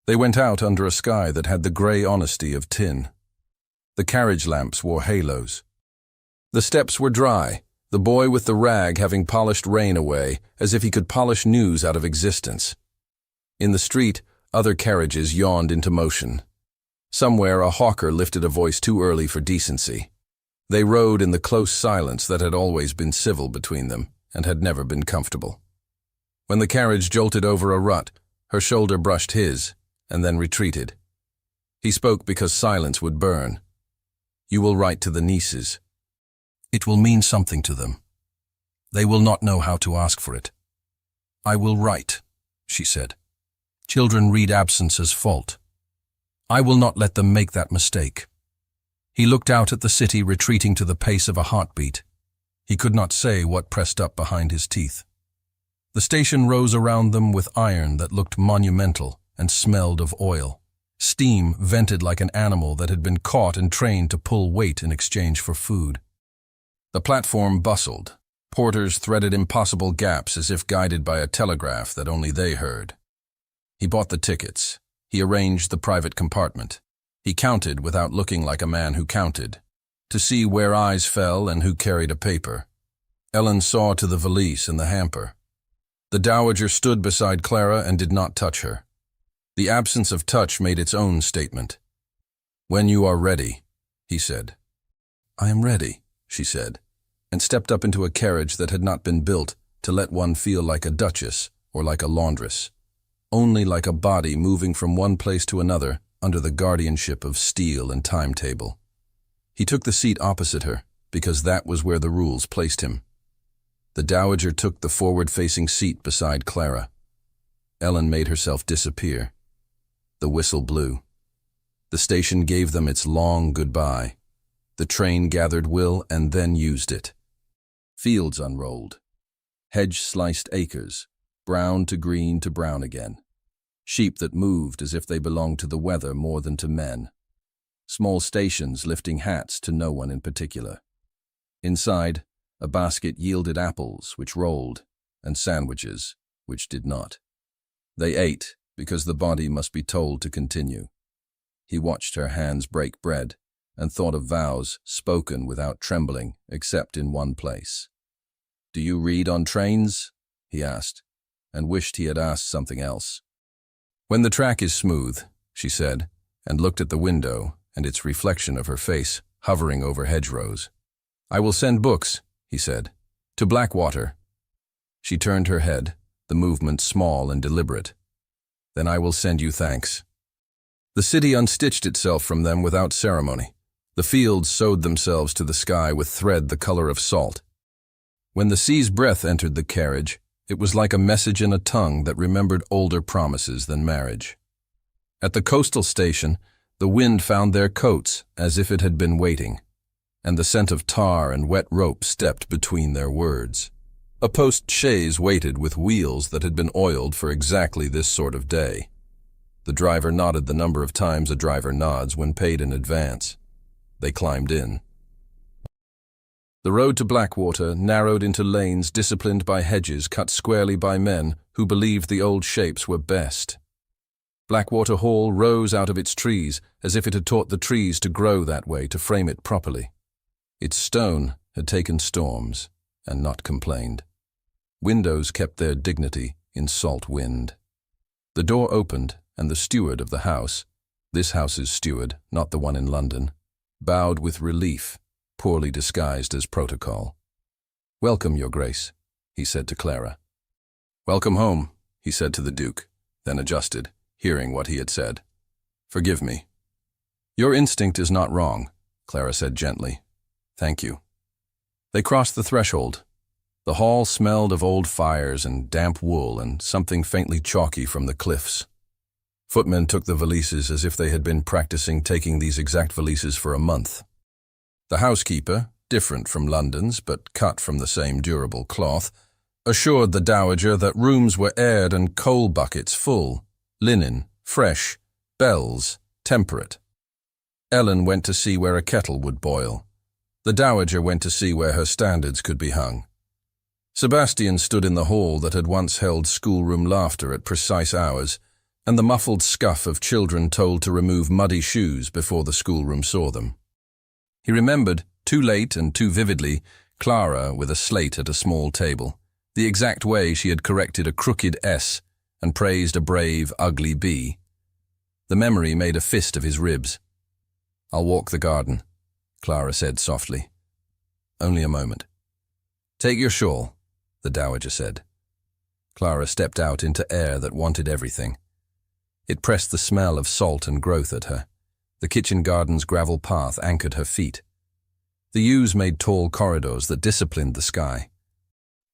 They went out under a sky that had the grey honesty of tin. The carriage lamps wore halos. The steps were dry, the boy with the rag having polished rain away, as if he could polish news out of existence. In the street, other carriages yawned into motion. Somewhere a hawker lifted a voice too early for decency. They rode in the close silence that had always been civil between them and had never been comfortable. When the carriage jolted over a rut, her shoulder brushed his, and then retreated. He spoke because silence would burn. You will write to the nieces. It will mean something to them. They will not know how to ask for it. I will write, she said. Children read absence as fault. I will not let them make that mistake. He looked out at the city retreating to the pace of a heartbeat. He could not say what pressed up behind his teeth. The station rose around them with iron that looked monumental and smelled of oil. Steam vented like an animal that had been caught and trained to pull weight in exchange for food. The platform bustled. Porters threaded impossible gaps as if guided by a telegraph that only they heard. He bought the tickets. He arranged the private compartment. He counted without looking like a man who counted, to see where eyes fell and who carried a paper. Ellen saw to the valise and the hamper. The dowager stood beside Clara and did not touch her. The absence of touch made its own statement. When you are ready, he said. I am ready, she said, and stepped up into a carriage that had not been built to let one feel like a duchess or like a laundress, only like a body moving from one place to another under the guardianship of steel and timetable. He took the seat opposite her, because that was where the rules placed him. The dowager took the forward-facing seat beside Clara. Ellen made herself disappear. The whistle blew. The station gave them its long goodbye. The train gathered will and then used it. Fields unrolled. Hedge-sliced acres, brown to green to brown again. Sheep that moved as if they belonged to the weather more than to men. Small stations lifting hats to no one in particular. Inside, a basket yielded apples, which rolled, and sandwiches, which did not. They ate, because the body must be told to continue. He watched her hands break bread, and thought of vows spoken without trembling, except in one place. "Do you read on trains?" he asked, and wished he had asked something else. "When the track is smooth," she said, and looked at the window and its reflection of her face hovering over hedgerows. "I will send books," he said, "to Blackwater." She turned her head, the movement small and deliberate. "Then I will send you thanks." The city unstitched itself from them without ceremony. The fields sewed themselves to the sky with thread the color of salt. When the sea's breath entered the carriage, it was like a message in a tongue that remembered older promises than marriage. At the coastal station, the wind found their coats as if it had been waiting, and the scent of tar and wet rope stepped between their words. A post-chaise waited with wheels that had been oiled for exactly this sort of day. The driver nodded the number of times a driver nods when paid in advance. They climbed in. The road to Blackwater narrowed into lanes disciplined by hedges cut squarely by men who believed the old shapes were best. Blackwater Hall rose out of its trees as if it had taught the trees to grow that way to frame it properly. Its stone had taken storms and not complained. Windows kept their dignity in salt wind. The door opened, and the steward of the house, this house's steward, not the one in London, bowed with relief, poorly disguised as protocol. "Welcome, Your Grace," he said to Clara. "Welcome home," he said to the Duke, then adjusted, hearing what he had said. "Forgive me." "Your instinct is not wrong," Clara said gently. "Thank you." They crossed the threshold. The hall smelled of old fires and damp wool and something faintly chalky from the cliffs. Footmen took the valises as if they had been practicing taking these exact valises for a month. The housekeeper, different from London's but cut from the same durable cloth, assured the dowager that rooms were aired and coal buckets full, linen, fresh, bells, temperate. Ellen went to see where a kettle would boil. The dowager went to see where her standards could be hung. Sebastian stood in the hall that had once held schoolroom laughter at precise hours, and the muffled scuff of children told to remove muddy shoes before the schoolroom saw them. He remembered, too late and too vividly, Clara with a slate at a small table, the exact way she had corrected a crooked S and praised a brave, ugly B. The memory made a fist of his ribs. "I'll walk the garden," Clara said softly. "Only a moment." "Take your shawl," the dowager said. Clara stepped out into air that wanted everything. It pressed the smell of salt and growth at her. The kitchen garden's gravel path anchored her feet. The yews made tall corridors that disciplined the sky.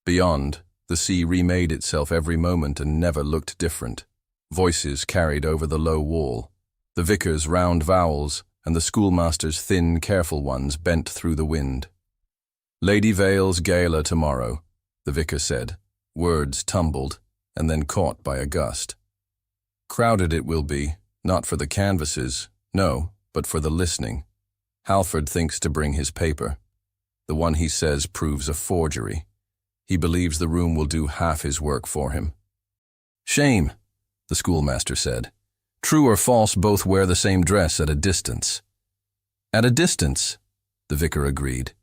Beyond, the sea remade itself every moment and never looked different. Voices carried over the low wall. The vicar's round vowels and the schoolmaster's thin, careful ones bent through the wind. "Lady Vale's gala tomorrow," the vicar said. Words tumbled, and then caught by a gust. "Crowded it will be, not for the canvases, no, but for the listening. Halford thinks to bring his paper. The one he says proves a forgery. He believes the room will do half his work for him." "Shame," the schoolmaster said. "True or false, both wear the same dress at a distance." "At a distance," the vicar agreed.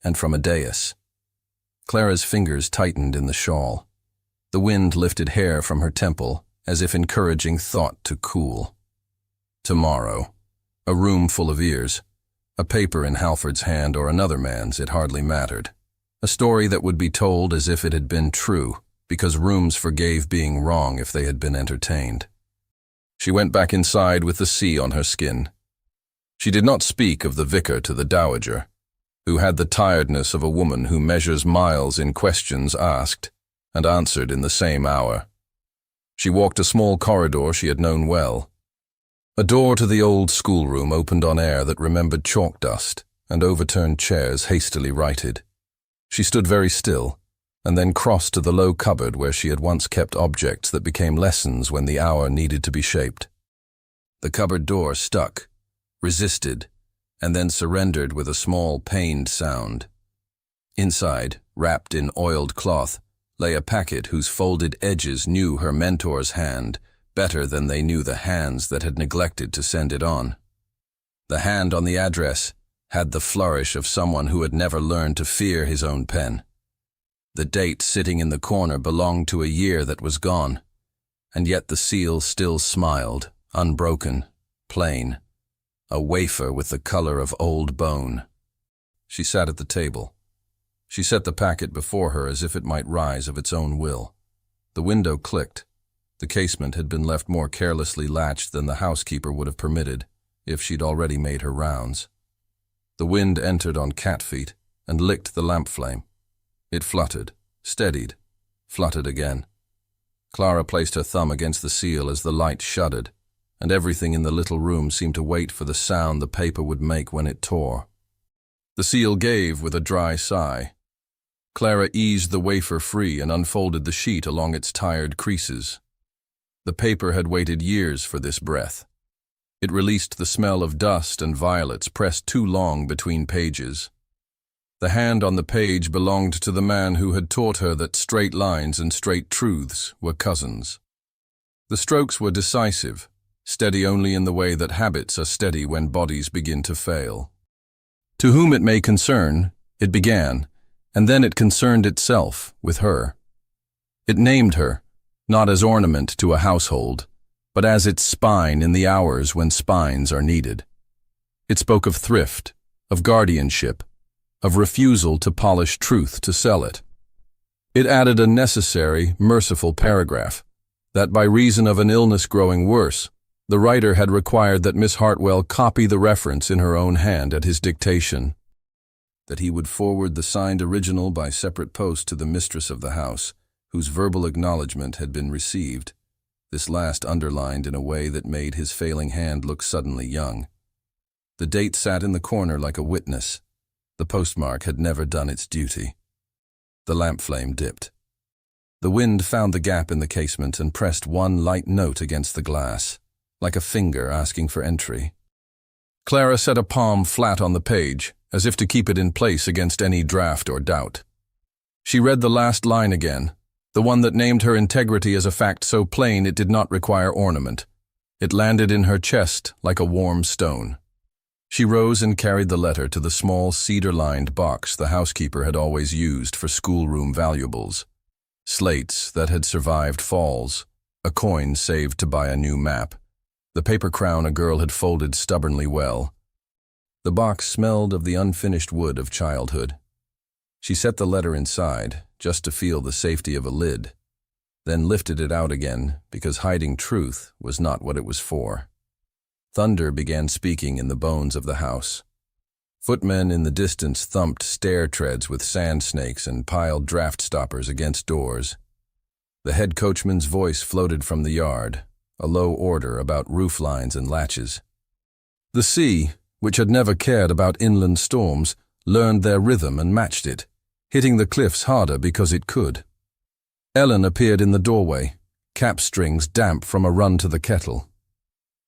"And from a dais." Clara's fingers tightened in the shawl. The wind lifted hair from her temple, as if encouraging thought to cool. Tomorrow. A room full of ears. A paper in Halford's hand or another man's, it hardly mattered. A story that would be told as if it had been true, because rooms forgave being wrong if they had been entertained. She went back inside with the sea on her skin. She did not speak of the vicar to the dowager, who had the tiredness of a woman who measures miles in questions asked and answered in the same hour. She walked a small corridor she had known well. A door to the old schoolroom opened on air that remembered chalk dust and overturned chairs hastily righted. She stood very still, and then crossed to the low cupboard where she had once kept objects that became lessons when the hour needed to be shaped. The cupboard door stuck, resisted, and then surrendered with a small, pained sound. Inside, wrapped in oiled cloth, lay a packet whose folded edges knew her mentor's hand better than they knew the hands that had neglected to send it on. The hand on the address had the flourish of someone who had never learned to fear his own pen. The date sitting in the corner belonged to a year that was gone, and yet the seal still smiled, unbroken, plain, a wafer with the color of old bone. She sat at the table. She set the packet before her as if it might rise of its own will. The window clicked. The casement had been left more carelessly latched than the housekeeper would have permitted if she'd already made her rounds. The wind entered on cat feet and licked the lamp flame. It fluttered, steadied, fluttered again. Clara placed her thumb against the seal as the light shuddered, and everything in the little room seemed to wait for the sound the paper would make when it tore. The seal gave with a dry sigh. Clara eased the wafer free and unfolded the sheet along its tired creases. The paper had waited years for this breath. It released the smell of dust and violets pressed too long between pages. The hand on the page belonged to the man who had taught her that straight lines and straight truths were cousins. The strokes were decisive, steady only in the way that habits are steady when bodies begin to fail. To whom it may concern, it began, and then it concerned itself with her. It named her, not as ornament to a household, but as its spine in the hours when spines are needed. It spoke of thrift, of guardianship, of refusal to polish truth to sell it. It added a necessary, merciful paragraph, that by reason of an illness growing worse, the writer had required that Miss Hartwell copy the reference in her own hand at his dictation, that he would forward the signed original by separate post to the mistress of the house, whose verbal acknowledgment had been received, this last underlined in a way that made his failing hand look suddenly young. The date sat in the corner like a witness. The postmark had never done its duty. The lamp flame dipped. The wind found the gap in the casement and pressed one light note against the glass, like a finger asking for entry. Clara set a palm flat on the page, as if to keep it in place against any draft or doubt. She read the last line again, the one that named her integrity as a fact so plain it did not require ornament. It landed in her chest like a warm stone. She rose and carried the letter to the small cedar-lined box the housekeeper had always used for schoolroom valuables. Slates that had survived falls, a coin saved to buy a new map, the paper crown a girl had folded stubbornly well. The box smelled of the unfinished wood of childhood. She set the letter inside, just to feel the safety of a lid, then lifted it out again because hiding truth was not what it was for. Thunder began speaking in the bones of the house. Footmen in the distance thumped stair treads with sand snakes and piled draft stoppers against doors. The head coachman's voice floated from the yard, a low order about roof lines and latches. The sea, which had never cared about inland storms, learned their rhythm and matched it, hitting the cliffs harder because it could. Ellen appeared in the doorway, cap strings damp from a run to the kettle.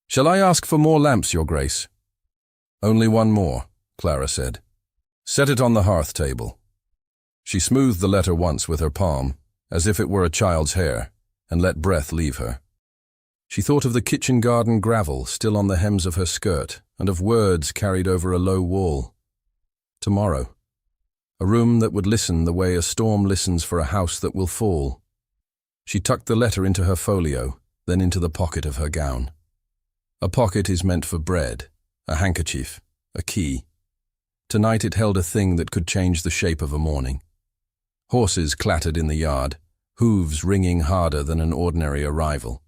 "Shall I ask for more lamps, Your Grace?" "Only one more," Clara said. "Set it on the hearth table." She smoothed the letter once with her palm, as if it were a child's hair, and let breath leave her. She thought of the kitchen garden gravel still on the hems of her skirt, and of words carried over a low wall. Tomorrow. A room that would listen the way a storm listens for a house that will fall. She tucked the letter into her folio, then into the pocket of her gown. A pocket is meant for bread, a handkerchief, a key. Tonight it held a thing that could change the shape of a morning. Horses clattered in the yard, hooves ringing harder than an ordinary arrival.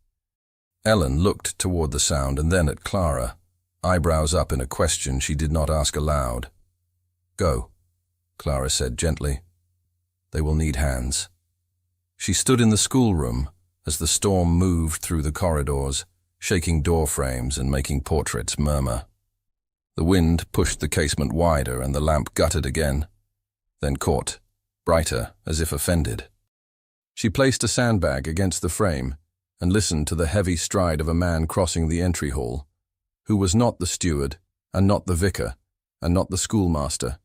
Ellen looked toward the sound and then at Clara, eyebrows up in a question she did not ask aloud. "Go," Clara said gently. "They will need hands." She stood in the schoolroom as the storm moved through the corridors, shaking door frames and making portraits murmur. The wind pushed the casement wider and the lamp guttered again, then caught, brighter, as if offended. She placed a sandbag against the frame and listened to the heavy stride of a man crossing the entry hall, who was not the steward, and not the vicar, and not the schoolmaster,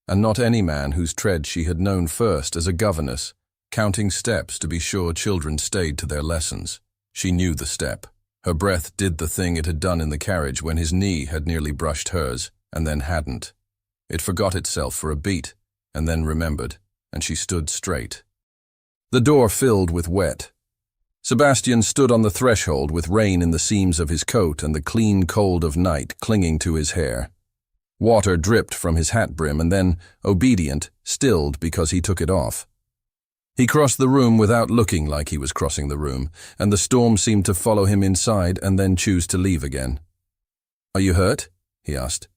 and not any man whose tread she had known first as a governess, counting steps to be sure children stayed to their lessons. She knew the step. Her breath did the thing it had done in the carriage when his knee had nearly brushed hers, and then hadn't. It forgot itself for a beat, and then remembered, and she stood straight. The door filled with wet. Sebastian stood on the threshold with rain in the seams of his coat and the clean cold of night clinging to his hair. Water dripped from his hat brim and then, obedient, stilled because he took it off. He crossed the room without looking like he was crossing the room, and the storm seemed to follow him inside and then choose to leave again. "Are you hurt?" he asked.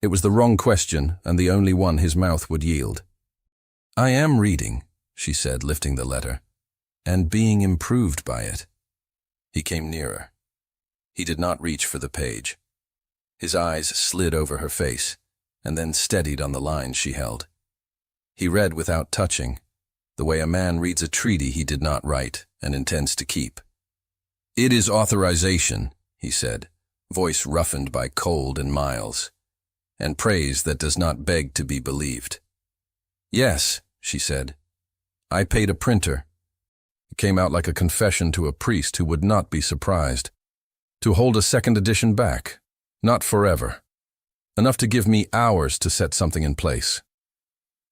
It was the wrong question and the only one his mouth would yield. "I am reading," she said, lifting the letter, "and being improved by it." He came nearer. He did not reach for the page. His eyes slid over her face, and then steadied on the lines she held. He read without touching, the way a man reads a treaty he did not write and intends to keep. "It is authorization," he said, voice roughened by cold and miles, "and praise that does not beg to be believed." "Yes," she said. "I paid a printer." It came out like a confession to a priest who would not be surprised. To hold a second edition back. Not forever. Enough to give me hours to set something in place.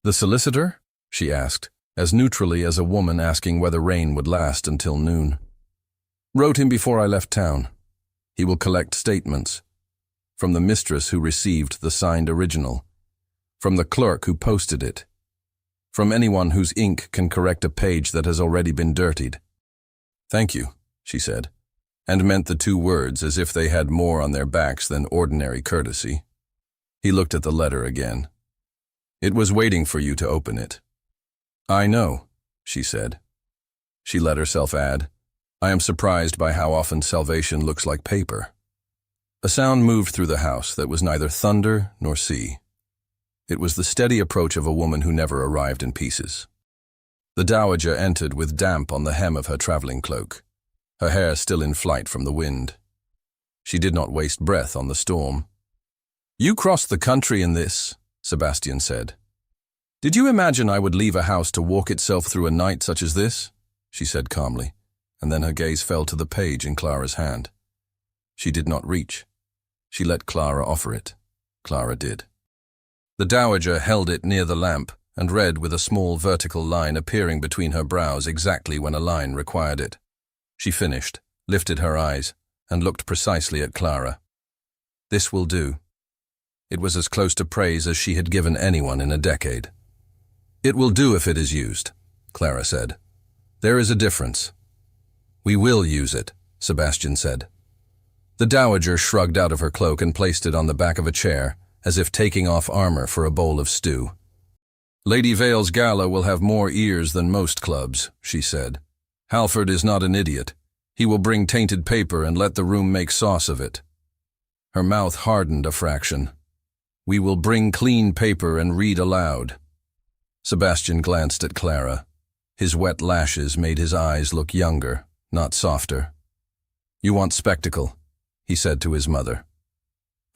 "The solicitor?" she asked, as neutrally as a woman asking whether rain would last until noon. "Wrote him before I left town. He will collect statements. From the mistress who received the signed original. From the clerk who posted it. From anyone whose ink can correct a page that has already been dirtied." "Thank you," she said, and meant the two words as if they had more on their backs than ordinary courtesy. He looked at the letter again. "It was waiting for you to open it." "I know," she said. She let herself add, "I am surprised by how often salvation looks like paper." A sound moved through the house that was neither thunder nor sea. It was the steady approach of a woman who never arrived in pieces. The dowager entered with damp on the hem of her traveling cloak, her hair still in flight from the wind. She did not waste breath on the storm. "You crossed the country in this," Sebastian said. "Did you imagine I would leave a house to walk itself through a night such as this?" she said calmly, and then her gaze fell to the page in Clara's hand. She did not reach. She let Clara offer it. Clara did. The dowager held it near the lamp and read with a small vertical line appearing between her brows exactly when a line required it. She finished, lifted her eyes, and looked precisely at Clara. "This will do." It was as close to praise as she had given anyone in a decade. "It will do if it is used," Clara said. "There is a difference." "We will use it," Sebastian said. The dowager shrugged out of her cloak and placed it on the back of a chair, as if taking off armor for a bowl of stew. "Lady Vale's gala will have more ears than most clubs," she said. "Halford is not an idiot. He will bring tainted paper and let the room make sauce of it." Her mouth hardened a fraction. "We will bring clean paper and read aloud." Sebastian glanced at Clara. His wet lashes made his eyes look younger, not softer. "You want spectacle," he said to his mother.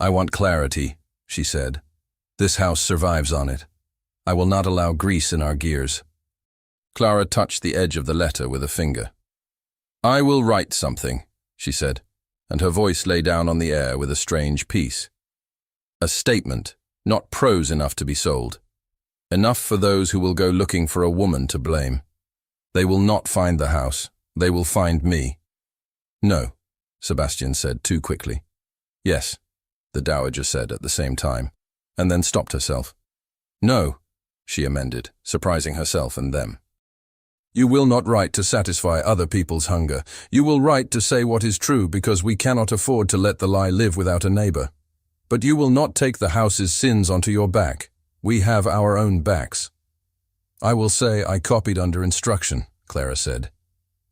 "I want clarity," she said. "This house survives on it. I will not allow grease in our gears." Clara touched the edge of the letter with a finger. "I will write something," she said, and her voice lay down on the air with a strange peace. "A statement, not prose enough to be sold. Enough for those who will go looking for a woman to blame. They will not find the house. They will find me." "No," Sebastian said too quickly. "Yes," the dowager said at the same time, and then stopped herself. "No," she amended, surprising herself and them. "You will not write to satisfy other people's hunger. You will write to say what is true because we cannot afford to let the lie live without a neighbor. But you will not take the house's sins onto your back. We have our own backs." "I will say I copied under instruction," Clara said.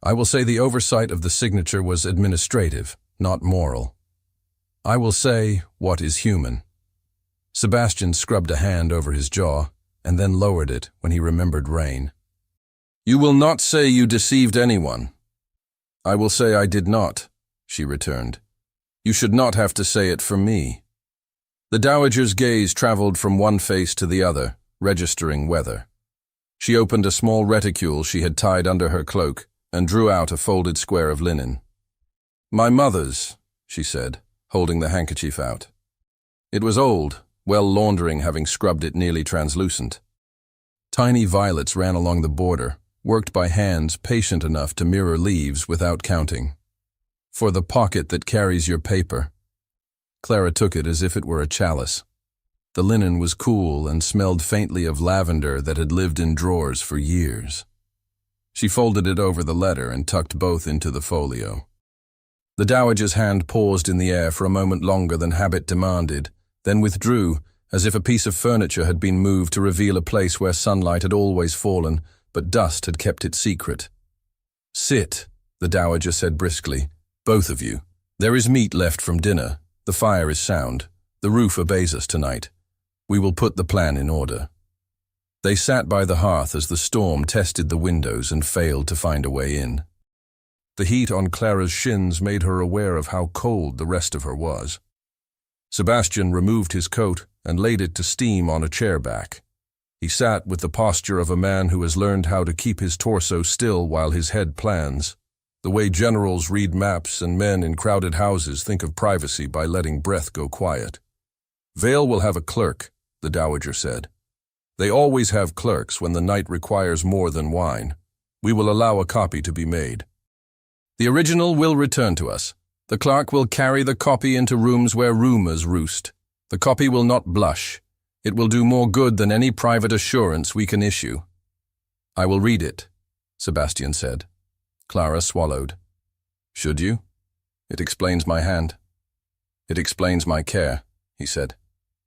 I will say the oversight of the signature was administrative, not moral. I will say what is human. Sebastian scrubbed a hand over his jaw and then lowered it when he remembered Rain. You will not say you deceived anyone. I will say I did not, she returned. You should not have to say it for me. The dowager's gaze traveled from one face to the other, registering weather. She opened a small reticule she had tied under her cloak and drew out a folded square of linen. My mother's, she said, holding the handkerchief out. It was old, well laundering having scrubbed it nearly translucent. Tiny violets ran along the border, worked by hands patient enough to mirror leaves without counting. For the pocket that carries your paper. Clara took it as if it were a chalice. The linen was cool and smelled faintly of lavender that had lived in drawers for years. She folded it over the letter and tucked both into the folio. The dowager's hand paused in the air for a moment longer than habit demanded, then withdrew, as if a piece of furniture had been moved to reveal a place where sunlight had always fallen, but dust had kept it secret. Sit, the dowager said briskly. Both of you. There is meat left from dinner. The fire is sound. The roof obeys us tonight. We will put the plan in order. They sat by the hearth as the storm tested the windows and failed to find a way in. The heat on Clara's shins made her aware of how cold the rest of her was. Sebastian removed his coat and laid it to steam on a chair back. He sat with the posture of a man who has learned how to keep his torso still while his head plans, the way generals read maps and men in crowded houses think of privacy by letting breath go quiet. Vale will have a clerk, the dowager said. They always have clerks when the night requires more than wine. We will allow a copy to be made. The original will return to us. The clerk will carry the copy into rooms where rumors roost. The copy will not blush. It will do more good than any private assurance we can issue. I will read it, Sebastian said. Clara swallowed. Should you? It explains my hand. It explains my care, he said,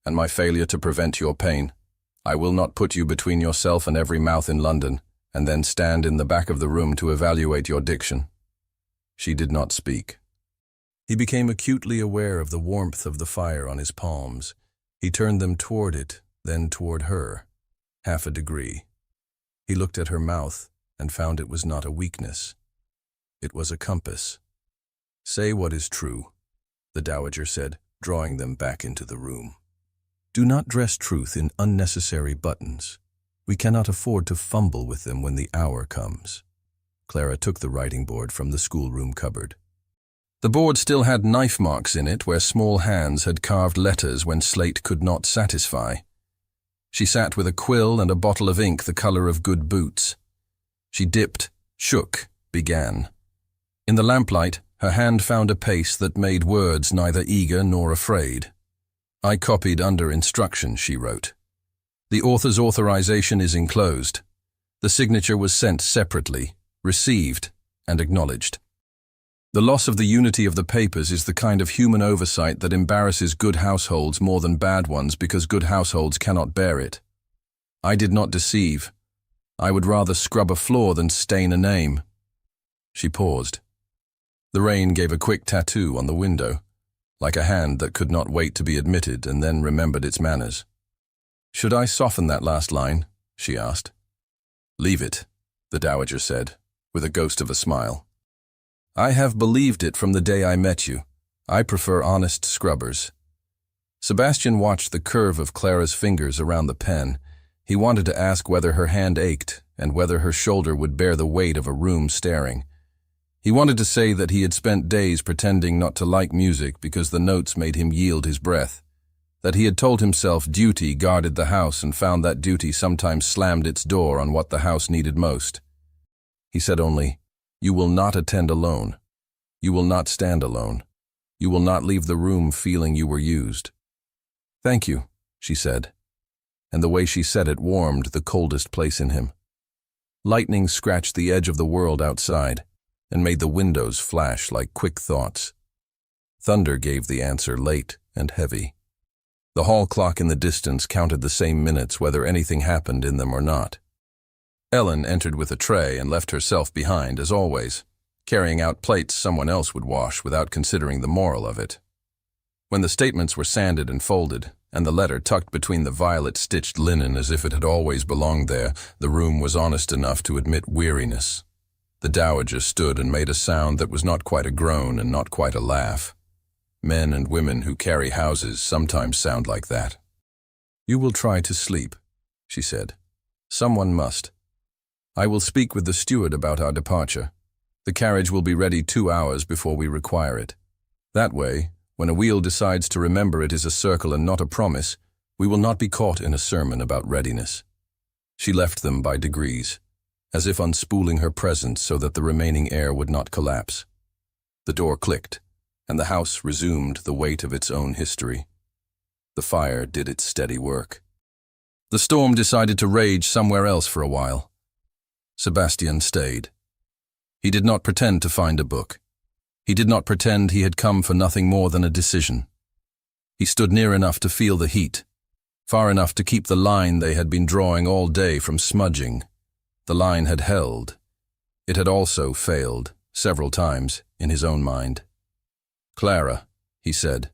and my failure to prevent your pain. I will not put you between yourself and every mouth in London, and then stand in the back of the room to evaluate your diction. She did not speak. He became acutely aware of the warmth of the fire on his palms. He turned them toward it, then toward her, 1/2 degree. He looked at her mouth and found it was not a weakness. It was a compass. Say what is true, the dowager said, drawing them back into the room. Do not dress truth in unnecessary buttons. We cannot afford to fumble with them when the hour comes. Clara took the writing board from the schoolroom cupboard. The board still had knife marks in it where small hands had carved letters when slate could not satisfy. She sat with a quill and a bottle of ink the color of good boots. She dipped, shook, began. In the lamplight, her hand found a pace that made words neither eager nor afraid. I copied under instruction, she wrote. The author's authorization is enclosed. The signature was sent separately, received, and acknowledged. The loss of the unity of the papers is the kind of human oversight that embarrasses good households more than bad ones because good households cannot bear it. I did not deceive. I would rather scrub a floor than stain a name. She paused. The rain gave a quick tattoo on the window, like a hand that could not wait to be admitted and then remembered its manners. Should I soften that last line? She asked. Leave it, the dowager said, with a ghost of a smile. I have believed it from the day I met you. I prefer honest scrubbers. Sebastian watched the curve of Clara's fingers around the pen. He wanted to ask whether her hand ached and whether her shoulder would bear the weight of a room staring. He wanted to say that he had spent days pretending not to like music because the notes made him yield his breath, that he had told himself duty guarded the house and found that duty sometimes slammed its door on what the house needed most. He said only, You will not attend alone. You will not stand alone. You will not leave the room feeling you were used. Thank you, she said, and the way she said it warmed the coldest place in him. Lightning scratched the edge of the world outside and made the windows flash like quick thoughts. Thunder gave the answer late and heavy. The hall clock in the distance counted the same minutes whether anything happened in them or not. Ellen entered with a tray and left herself behind, as always, carrying out plates someone else would wash without considering the moral of it. When the statements were sanded and folded, and the letter tucked between the violet-stitched linen as if it had always belonged there, the room was honest enough to admit weariness. The dowager stood and made a sound that was not quite a groan and not quite a laugh. Men and women who carry houses sometimes sound like that. "You will try to sleep," she said. "Someone must. I will speak with the steward about our departure. The carriage will be ready 2 hours before we require it. That way, when a wheel decides to remember it is a circle and not a promise, we will not be caught in a sermon about readiness." She left them by degrees, as if unspooling her presence so that the remaining air would not collapse. The door clicked, and the house resumed the weight of its own history. The fire did its steady work. The storm decided to rage somewhere else for a while. Sebastian stayed. He did not pretend to find a book. He did not pretend he had come for nothing more than a decision. He stood near enough to feel the heat, far enough to keep the line they had been drawing all day from smudging. The line had held. It had also failed, several times, in his own mind. "Clara," he said,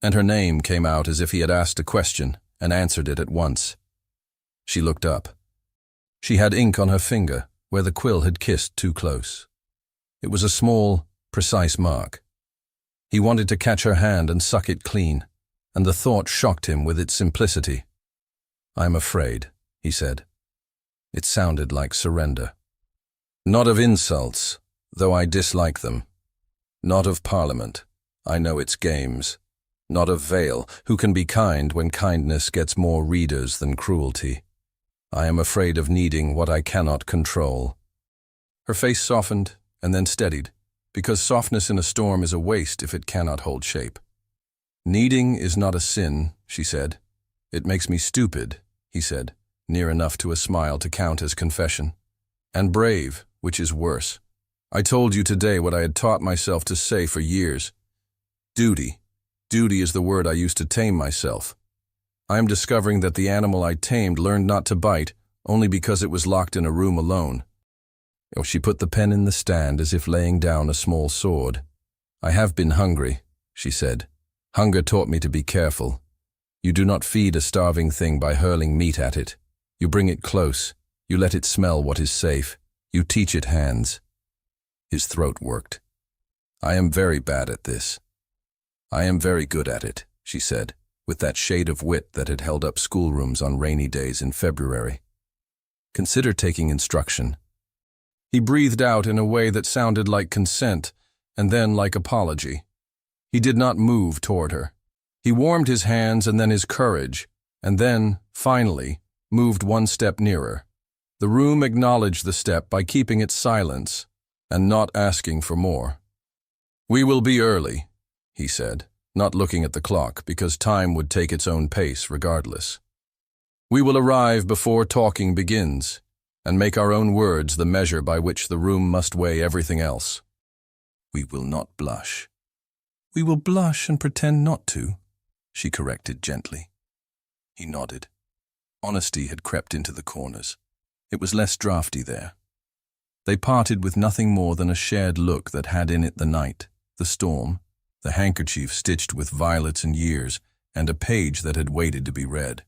and her name came out as if he had asked a question and answered it at once. She looked up. She had ink on her finger where the quill had kissed too close. It was a small, precise mark. He wanted to catch her hand and suck it clean, and the thought shocked him with its simplicity. "I'm afraid," he said. It sounded like surrender. "Not of insults, though I dislike them. Not of Parliament, I know its games. Not of Vale, who can be kind when kindness gets more readers than cruelty. I am afraid of needing what I cannot control." Her face softened and then steadied, because softness in a storm is a waste if it cannot hold shape. "Needing is not a sin," she said. "It makes me stupid," he said, near enough to a smile to count as confession. "And brave, which is worse. I told you today what I had taught myself to say for years. Duty. Duty is the word I used to tame myself. I am discovering that the animal I tamed learned not to bite only because it was locked in a room alone." Oh, she put the pen in the stand as if laying down a small sword. "I have been hungry," she said. "Hunger taught me to be careful. You do not feed a starving thing by hurling meat at it. You bring it close. You let it smell what is safe. You teach it hands." His throat worked. "I am very bad at this." "I am very good at it," she said, with that shade of wit that had held up schoolrooms on rainy days in February. "Consider taking instruction." He breathed out in a way that sounded like consent, and then like apology. He did not move toward her. He warmed his hands and then his courage, and then, finally, moved one step nearer. The room acknowledged the step by keeping its silence and not asking for more. "We will be early," he said, not looking at the clock because time would take its own pace regardless. "We will arrive before talking begins, and make our own words the measure by which the room must weigh everything else. We will not blush." "We will blush and pretend not to," she corrected gently. He nodded. Honesty had crept into the corners. It was less drafty there. They parted with nothing more than a shared look that had in it the night, the storm, the handkerchief stitched with violets and years, and a page that had waited to be read.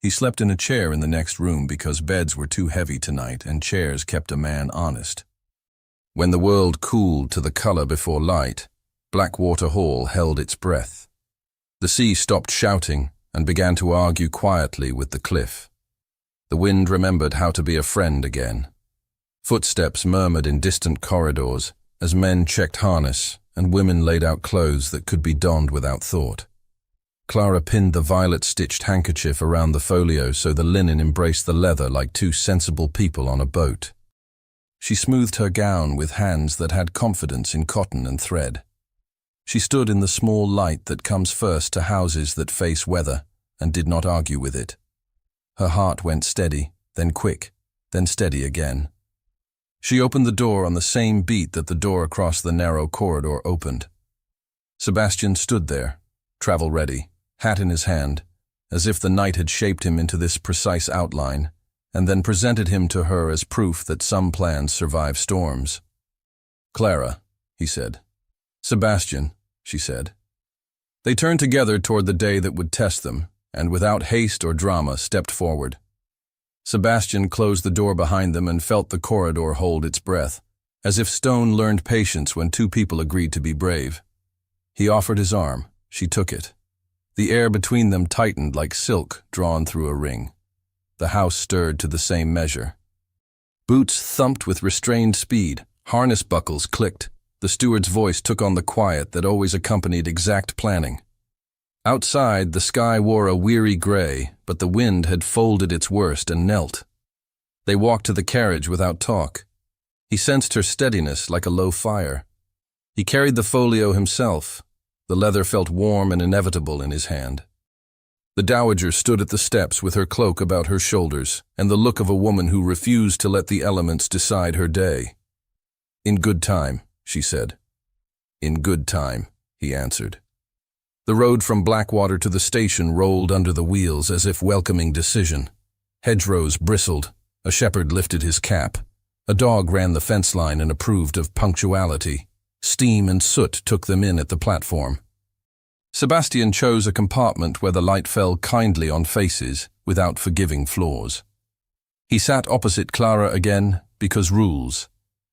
He slept in a chair in the next room because beds were too heavy tonight and chairs kept a man honest. When the world cooled to the color before light, Blackwater Hall held its breath. The sea stopped shouting and began to argue quietly with the cliff. The wind remembered how to be a friend again. Footsteps murmured in distant corridors as men checked harness and women laid out clothes that could be donned without thought. Clara pinned the violet-stitched handkerchief around the folio so the linen embraced the leather like two sensible people on a boat. She smoothed her gown with hands that had confidence in cotton and thread. She stood in the small light that comes first to houses that face weather and did not argue with it. Her heart went steady, then quick, then steady again. She opened the door on the same beat that the door across the narrow corridor opened. Sebastian stood there, travel-ready, hat in his hand, as if the night had shaped him into this precise outline, and then presented him to her as proof that some plans survive storms. "Clara," he said. "Sebastian," she said. They turned together toward the day that would test them, and without haste or drama stepped forward. Sebastian closed the door behind them and felt the corridor hold its breath, as if stone learned patience when two people agreed to be brave. He offered his arm. She took it. The air between them tightened like silk drawn through a ring. The house stirred to the same measure. Boots thumped with restrained speed. Harness buckles clicked. The steward's voice took on the quiet that always accompanied exact planning. Outside, the sky wore a weary gray, but the wind had folded its worst and knelt. They walked to the carriage without talk. He sensed her steadiness like a low fire. He carried the folio himself. The leather felt warm and inevitable in his hand. The dowager stood at the steps with her cloak about her shoulders and the look of a woman who refused to let the elements decide her day. "In good time," she said. "In good time," he answered. The road from Blackwater to the station rolled under the wheels as if welcoming decision. Hedgerows bristled. A shepherd lifted his cap. A dog ran the fence line and approved of punctuality. Steam and soot took them in at the platform. Sebastian chose a compartment where the light fell kindly on faces without forgiving flaws. He sat opposite Clara again because rules,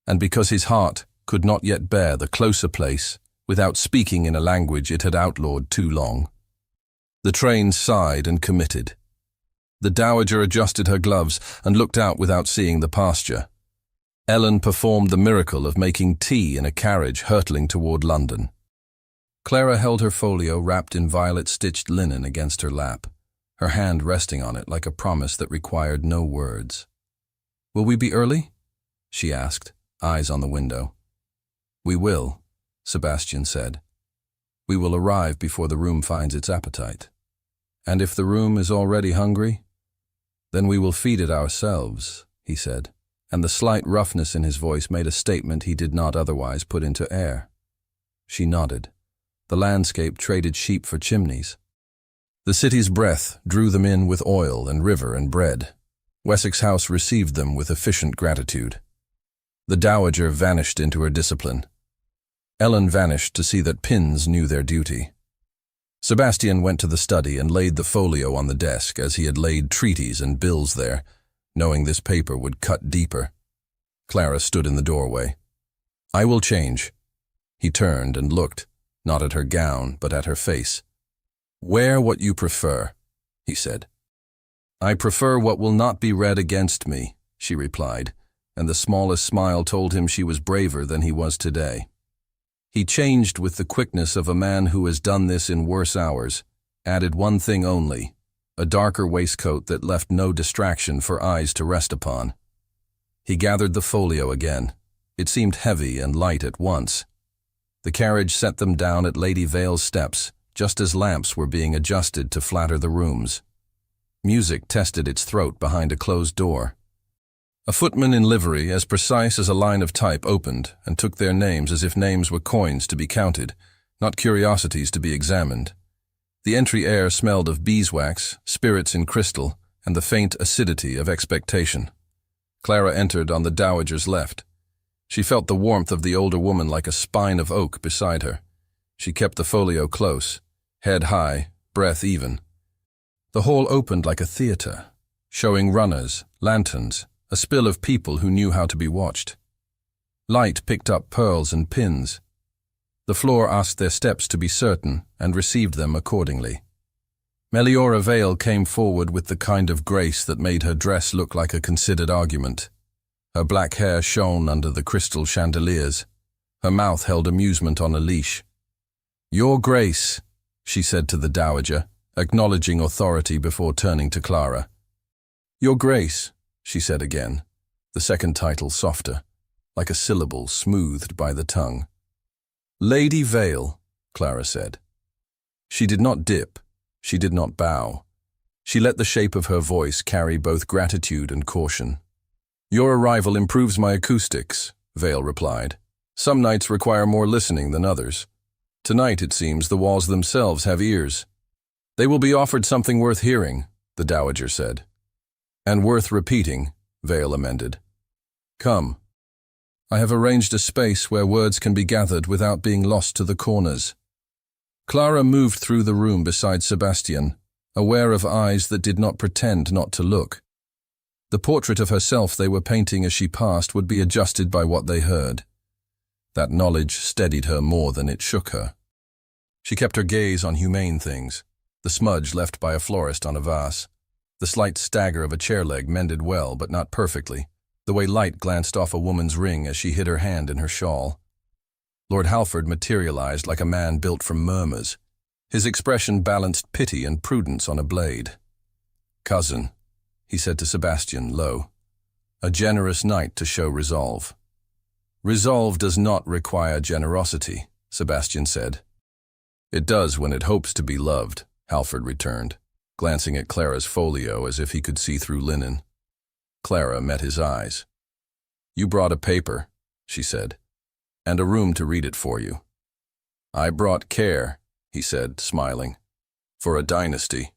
and because his heart could not yet bear the closer place without speaking in a language it had outlawed too long. The train sighed and committed. The dowager adjusted her gloves and looked out without seeing the pasture. Ellen performed the miracle of making tea in a carriage hurtling toward London. Clara held her folio wrapped in violet-stitched linen against her lap, her hand resting on it like a promise that required no words. "Will we be early?" she asked, eyes on the window. "We will," Sebastian said. "We will arrive before the room finds its appetite. And if the room is already hungry, then we will feed it ourselves," he said, and the slight roughness in his voice made a statement he did not otherwise put into air. She nodded. The landscape traded sheep for chimneys. The city's breath drew them in with oil and river and bread. Wessex House received them with efficient gratitude. The dowager vanished into her discipline. Ellen vanished to see that pins knew their duty. Sebastian went to the study and laid the folio on the desk as he had laid treaties and bills there, knowing this paper would cut deeper. Clara stood in the doorway. "I will change." He turned and looked, not at her gown, but at her face. "Wear what you prefer," he said. "I prefer what will not be read against me," she replied, and the smallest smile told him she was braver than he was today. He changed with the quickness of a man who has done this in worse hours, added one thing only, a darker waistcoat that left no distraction for eyes to rest upon. He gathered the folio again. It seemed heavy and light at once. The carriage set them down at Lady Vale's steps, just as lamps were being adjusted to flatter the rooms. Music tested its throat behind a closed door. A footman in livery, as precise as a line of type, opened and took their names as if names were coins to be counted, not curiosities to be examined. The entry air smelled of beeswax, spirits in crystal, and the faint acidity of expectation. Clara entered on the dowager's left. She felt the warmth of the older woman like a spine of oak beside her. She kept the folio close, head high, breath even. The hall opened like a theater, showing runners, lanterns, a spill of people who knew how to be watched. Light picked up pearls and pins. The floor asked their steps to be certain and received them accordingly. Meliora Vale came forward with the kind of grace that made her dress look like a considered argument. Her black hair shone under the crystal chandeliers. Her mouth held amusement on a leash. "Your Grace," she said to the dowager, acknowledging authority before turning to Clara. "Your Grace," she said again, the second title softer, like a syllable smoothed by the tongue. "Lady Vale," Clara said. She did not dip. She did not bow. She let the shape of her voice carry both gratitude and caution. "Your arrival improves my acoustics," Vale replied. "Some nights require more listening than others. Tonight, it seems, the walls themselves have ears." "They will be offered something worth hearing," the dowager said. And worth repeating, Vale amended. Come. I have arranged a space where words can be gathered without being lost to the corners. Clara moved through the room beside Sebastian, aware of eyes that did not pretend not to look. The portrait of herself they were painting as she passed would be adjusted by what they heard. That knowledge steadied her more than it shook her. She kept her gaze on humane things, the smudge left by a florist on a vase, the slight stagger of a chair leg mended well but not perfectly, the way light glanced off a woman's ring as she hid her hand in her shawl. Lord Halford materialized like a man built from murmurs. His expression balanced pity and prudence on a blade. Cousin, he said to Sebastian, low, a generous knight to show resolve. Resolve does not require generosity, Sebastian said. It does when it hopes to be loved, Halford returned, glancing at Clara's folio as if he could see through linen. Clara met his eyes. You brought a paper, she said, and a room to read it for you. I brought care, he said, smiling, for a dynasty.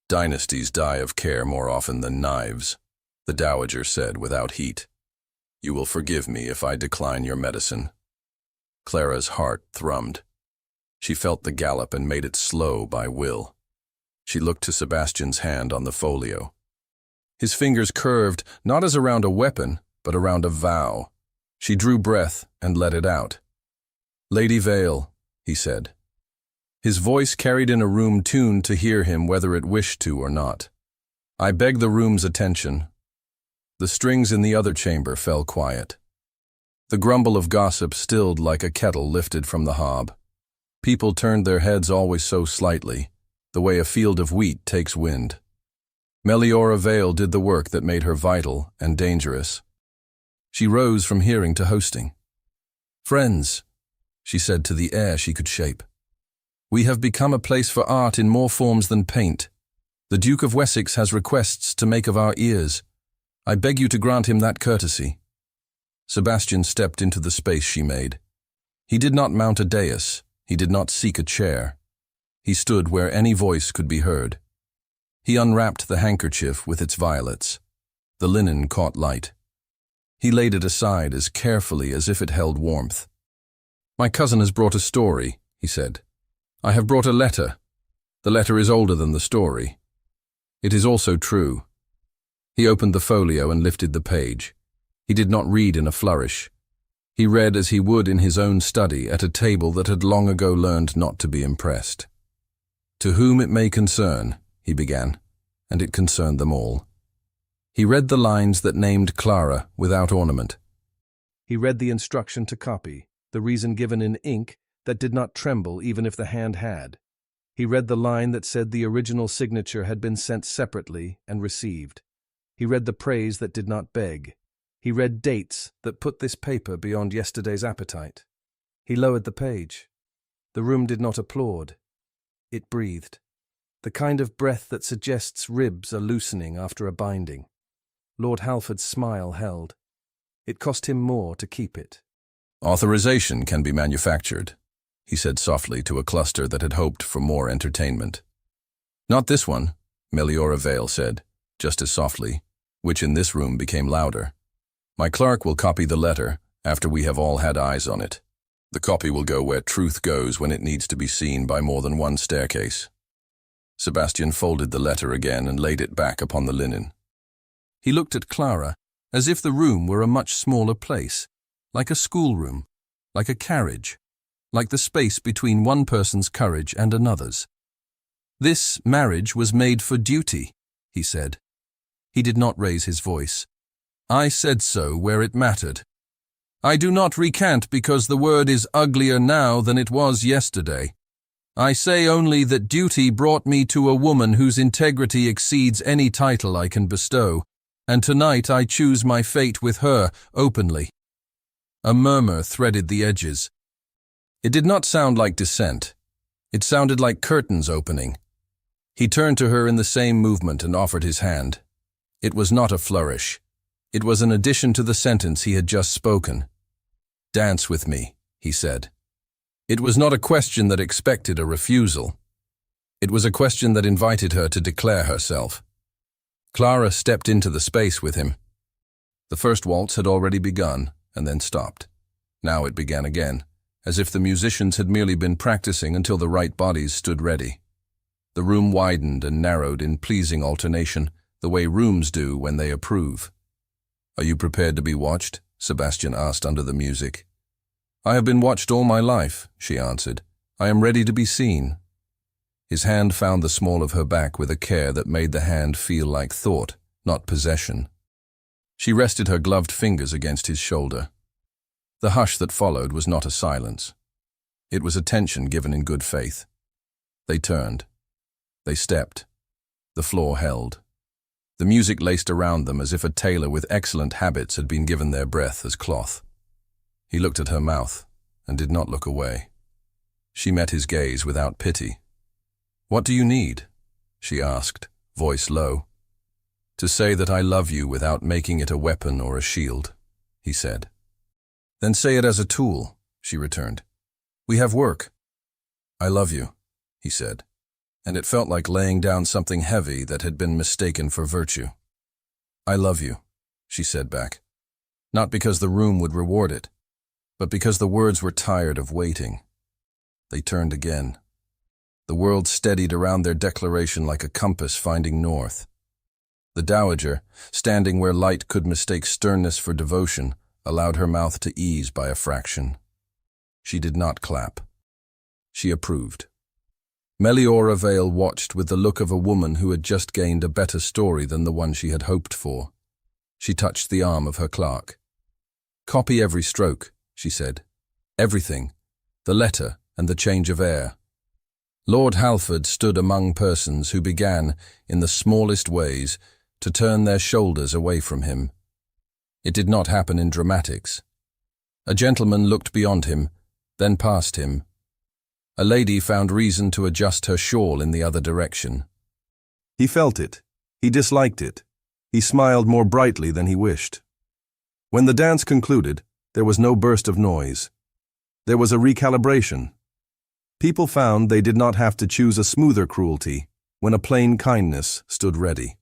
Dynasties die of care more often than knives, the dowager said without heat. You will forgive me if I decline your medicine. Clara's heart thrummed. She felt the gallop and made it slow by will. She looked to Sebastian's hand on the folio. His fingers curved, not as around a weapon, but around a vow. She drew breath and let it out. Lady Vale, he said. His voice carried in a room tuned to hear him whether it wished to or not. I beg the room's attention. The strings in the other chamber fell quiet. The grumble of gossip stilled like a kettle lifted from the hob. People turned their heads always so slightly, the way a field of wheat takes wind. Meliora Vale did the work that made her vital and dangerous. She rose from hearing to hosting. Friends, she said to the air she could shape. We have become a place for art in more forms than paint. The Duke of Wessex has requests to make of our ears. I beg you to grant him that courtesy. Sebastian stepped into the space she made. He did not mount a dais. He did not seek a chair. He stood where any voice could be heard. He unwrapped the handkerchief with its violets. The linen caught light. He laid it aside as carefully as if it held warmth. My cousin has brought a story, he said. I have brought a letter. The letter is older than the story. It is also true. He opened the folio and lifted the page. He did not read in a flourish. He read as he would in his own study at a table that had long ago learned not to be impressed. To whom it may concern, he began, and it concerned them all. He read the lines that named Clara without ornament. He read the instruction to copy, the reason given in ink that did not tremble even if the hand had. He read the line that said the original signature had been sent separately and received. He read the praise that did not beg. He read dates that put this paper beyond yesterday's appetite. He lowered the page. The room did not applaud. It breathed. The kind of breath that suggests ribs are loosening after a binding. Lord Halford's smile held. It cost him more to keep it. Authorization can be manufactured, he said softly to a cluster that had hoped for more entertainment. Not this one, Meliora Vale said, just as softly, which in this room became louder. My clerk will copy the letter after we have all had eyes on it. The copy will go where truth goes when it needs to be seen by more than one staircase. Sebastian folded the letter again and laid it back upon the linen. He looked at Clara as if the room were a much smaller place, like a schoolroom, like a carriage, like the space between one person's courage and another's. This marriage was made for duty, he said. He did not raise his voice. I said so where it mattered. I do not recant because the word is uglier now than it was yesterday. I say only that duty brought me to a woman whose integrity exceeds any title I can bestow, and tonight I choose my fate with her openly. A murmur threaded the edges. It did not sound like dissent. It sounded like curtains opening. He turned to her in the same movement and offered his hand. It was not a flourish. It was an addition to the sentence he had just spoken. Dance with me, he said. It was not a question that expected a refusal. It was a question that invited her to declare herself. Clara stepped into the space with him. The first waltz had already begun, and then stopped. Now it began again, as if the musicians had merely been practicing until the right bodies stood ready. The room widened and narrowed in pleasing alternation, the way rooms do when they approve. "Are you prepared to be watched?" Sebastian asked under the music. "I have been watched all my life," she answered. "I am ready to be seen." His hand found the small of her back with a care that made the hand feel like thought, not possession. She rested her gloved fingers against his shoulder. The hush that followed was not a silence. It was attention given in good faith. They turned. They stepped. The floor held. The music laced around them as if a tailor with excellent habits had been given their breath as cloth. He looked at her mouth and did not look away. She met his gaze without pity. "What do you need?" she asked, voice low. "To say that I love you without making it a weapon or a shield," he said. "Then say it as a tool," she returned. "We have work." "I love you," he said, and it felt like laying down something heavy that had been mistaken for virtue. "I love you," she said back, not because the room would reward it, but because the words were tired of waiting. They turned again. The world steadied around their declaration like a compass finding north. The dowager, standing where light could mistake sternness for devotion, allowed her mouth to ease by a fraction. She did not clap. She approved. Meliora Vale watched with the look of a woman who had just gained a better story than the one she had hoped for. She touched the arm of her clerk. "Copy every stroke," she said. "Everything. The letter and the change of air." Lord Halford stood among persons who began, in the smallest ways, to turn their shoulders away from him. It did not happen in dramatics. A gentleman looked beyond him, then past him. A lady found reason to adjust her shawl in the other direction. He felt it. He disliked it. He smiled more brightly than he wished. When the dance concluded, there was no burst of noise. There was a recalibration. People found they did not have to choose a smoother cruelty when a plain kindness stood ready.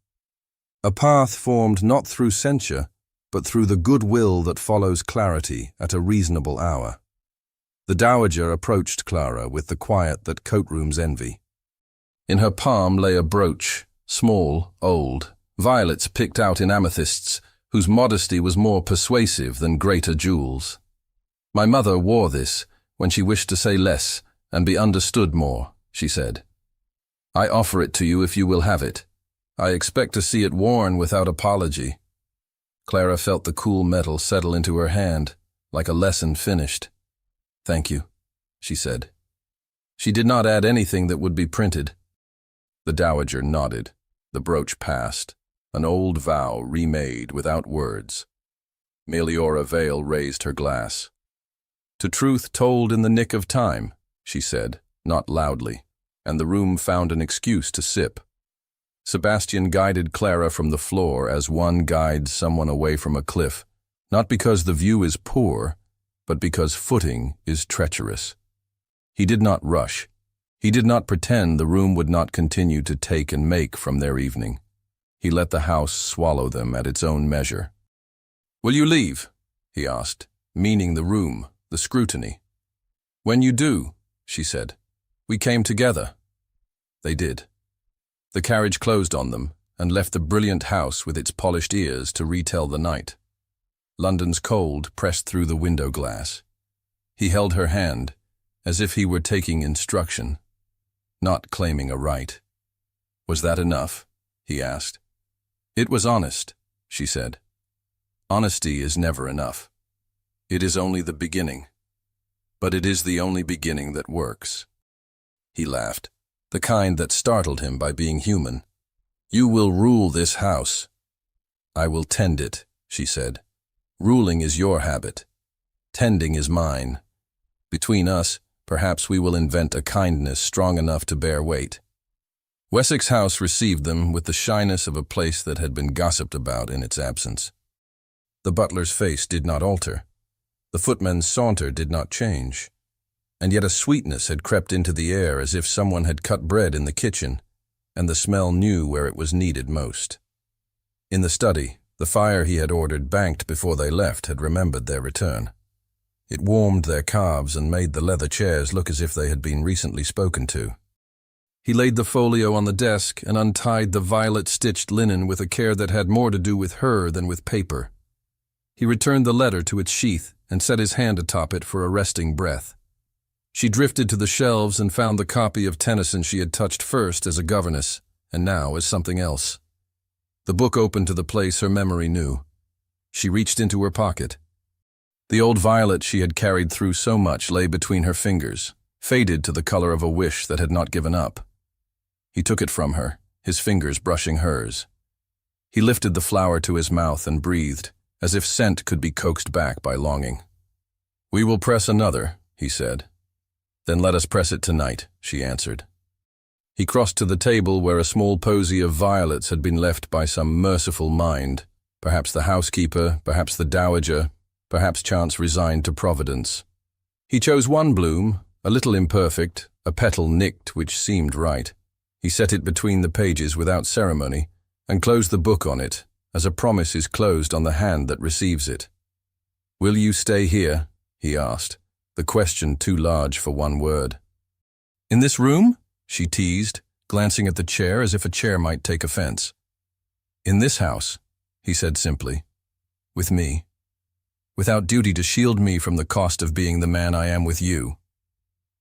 A path formed not through censure, but through the goodwill that follows clarity at a reasonable hour. The dowager approached Clara with the quiet that coatrooms envy. In her palm lay a brooch, small, old, violets picked out in amethysts, whose modesty was more persuasive than greater jewels. "My mother wore this when she wished to say less and be understood more," she said. "I offer it to you if you will have it. I expect to see it worn without apology." Clara felt the cool metal settle into her hand, like a lesson finished. "Thank you," she said. She did not add anything that would be printed. The dowager nodded. The brooch passed, an old vow remade without words. Meliora Vale raised her glass. "To truth told in the nick of time," she said, not loudly, and the room found an excuse to sip. Sebastian guided Clara from the floor as one guides someone away from a cliff, not because the view is poor, but because footing is treacherous. He did not rush. He did not pretend the room would not continue to take and make from their evening. He let the house swallow them at its own measure. "Will you leave?" he asked, meaning the room, the scrutiny. "When you do," she said. "We came together." They did. The carriage closed on them and left the brilliant house with its polished ears to retell the night. London's cold pressed through the window glass. He held her hand, as if he were taking instruction, not claiming a right. "Was that enough?" he asked. "It was honest," she said. "Honesty is never enough. It is only the beginning. But it is the only beginning that works." He laughed, the kind that startled him by being human. "You will rule this house." "I will tend it," she said. "Ruling is your habit. Tending is mine. Between us, perhaps we will invent a kindness strong enough to bear weight." Wessex House received them with the shyness of a place that had been gossiped about in its absence. The butler's face did not alter. The footman's saunter did not change. And yet a sweetness had crept into the air as if someone had cut bread in the kitchen, and the smell knew where it was needed most. In the study, the fire he had ordered banked before they left had remembered their return. It warmed their calves and made the leather chairs look as if they had been recently spoken to. He laid the folio on the desk and untied the violet-stitched linen with a care that had more to do with her than with paper. He returned the letter to its sheath and set his hand atop it for a resting breath. She drifted to the shelves and found the copy of Tennyson she had touched first as a governess, and now as something else. The book opened to the place her memory knew. She reached into her pocket. The old violet she had carried through so much lay between her fingers, faded to the color of a wish that had not given up. He took it from her, his fingers brushing hers. He lifted the flower to his mouth and breathed, as if scent could be coaxed back by longing. "We will press another," he said. "Then let us press it tonight," she answered. He crossed to the table where a small posy of violets had been left by some merciful mind, perhaps the housekeeper, perhaps the dowager, perhaps chance resigned to providence. He chose one bloom, a little imperfect, a petal nicked which seemed right. He set it between the pages without ceremony and closed the book on it, as a promise is closed on the hand that receives it. "Will you stay here?" he asked, the question too large for one word. "In this room?" she teased, glancing at the chair as if a chair might take offense. "In this house," he said simply. "With me. Without duty to shield me from the cost of being the man I am with you."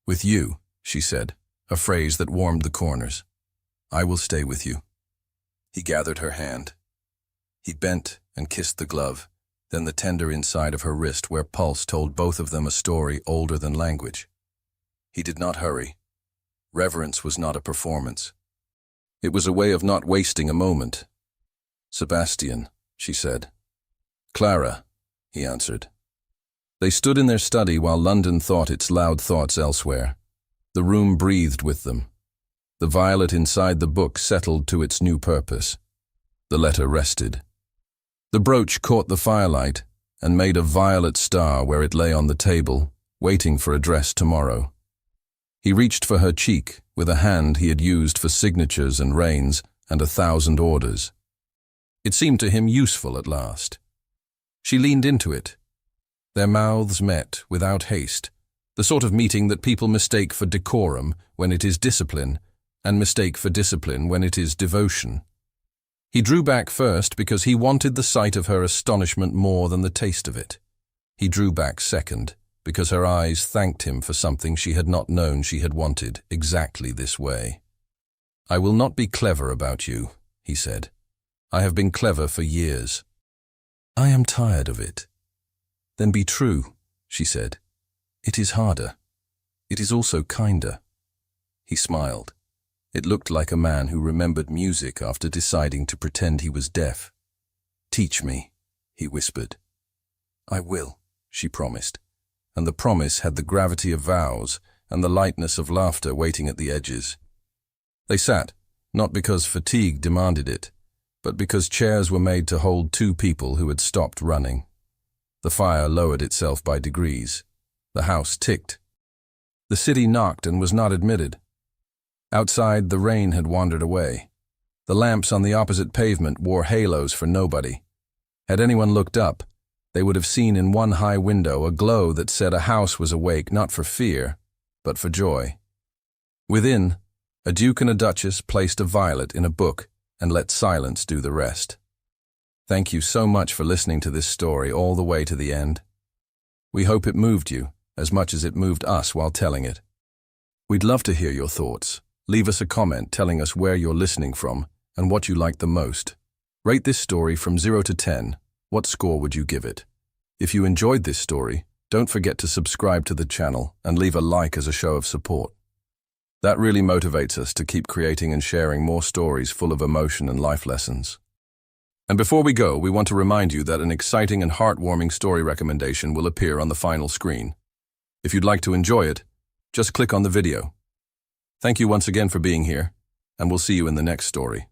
"With you," she said, a phrase that warmed the corners. "I will stay with you." He gathered her hand. He bent and kissed the glove, then the tender inside of her wrist where pulse told both of them a story older than language. He did not hurry. Reverence was not a performance. It was a way of not wasting a moment. "Sebastian," she said. "Clara," he answered. They stood in their study while London thought its loud thoughts elsewhere. The room breathed with them. The violet inside the book settled to its new purpose. The letter rested. The brooch caught the firelight and made a violet star where it lay on the table, waiting for address tomorrow. He reached for her cheek with a hand he had used for signatures and reins and 1,000 orders. It seemed to him useful at last. She leaned into it. Their mouths met without haste, the sort of meeting that people mistake for decorum when it is discipline, and mistake for discipline when it is devotion. He drew back first because he wanted the sight of her astonishment more than the taste of it. He drew back second because her eyes thanked him for something she had not known she had wanted exactly this way. "I will not be clever about you," he said. "I have been clever for years. I am tired of it." "Then be true," she said. "It is harder. It is also kinder." He smiled. It looked like a man who remembered music after deciding to pretend he was deaf. "Teach me," he whispered. "I will," she promised, and the promise had the gravity of vows and the lightness of laughter waiting at the edges. They sat, not because fatigue demanded it, but because chairs were made to hold two people who had stopped running. The fire lowered itself by degrees. The house ticked. The city knocked and was not admitted. Outside, the rain had wandered away. The lamps on the opposite pavement wore halos for nobody. Had anyone looked up, they would have seen in one high window a glow that said a house was awake not for fear, but for joy. Within, a duke and a duchess placed a violet in a book and let silence do the rest. Thank you so much for listening to this story all the way to the end. We hope it moved you as much as it moved us while telling it. We'd love to hear your thoughts. Leave us a comment telling us where you're listening from and what you liked the most. Rate this story from 0 to 10. What score would you give it? If you enjoyed this story, don't forget to subscribe to the channel and leave a like as a show of support. That really motivates us to keep creating and sharing more stories full of emotion and life lessons. And before we go, we want to remind you that an exciting and heartwarming story recommendation will appear on the final screen. If you'd like to enjoy it, just click on the video. Thank you once again for being here, and we'll see you in the next story.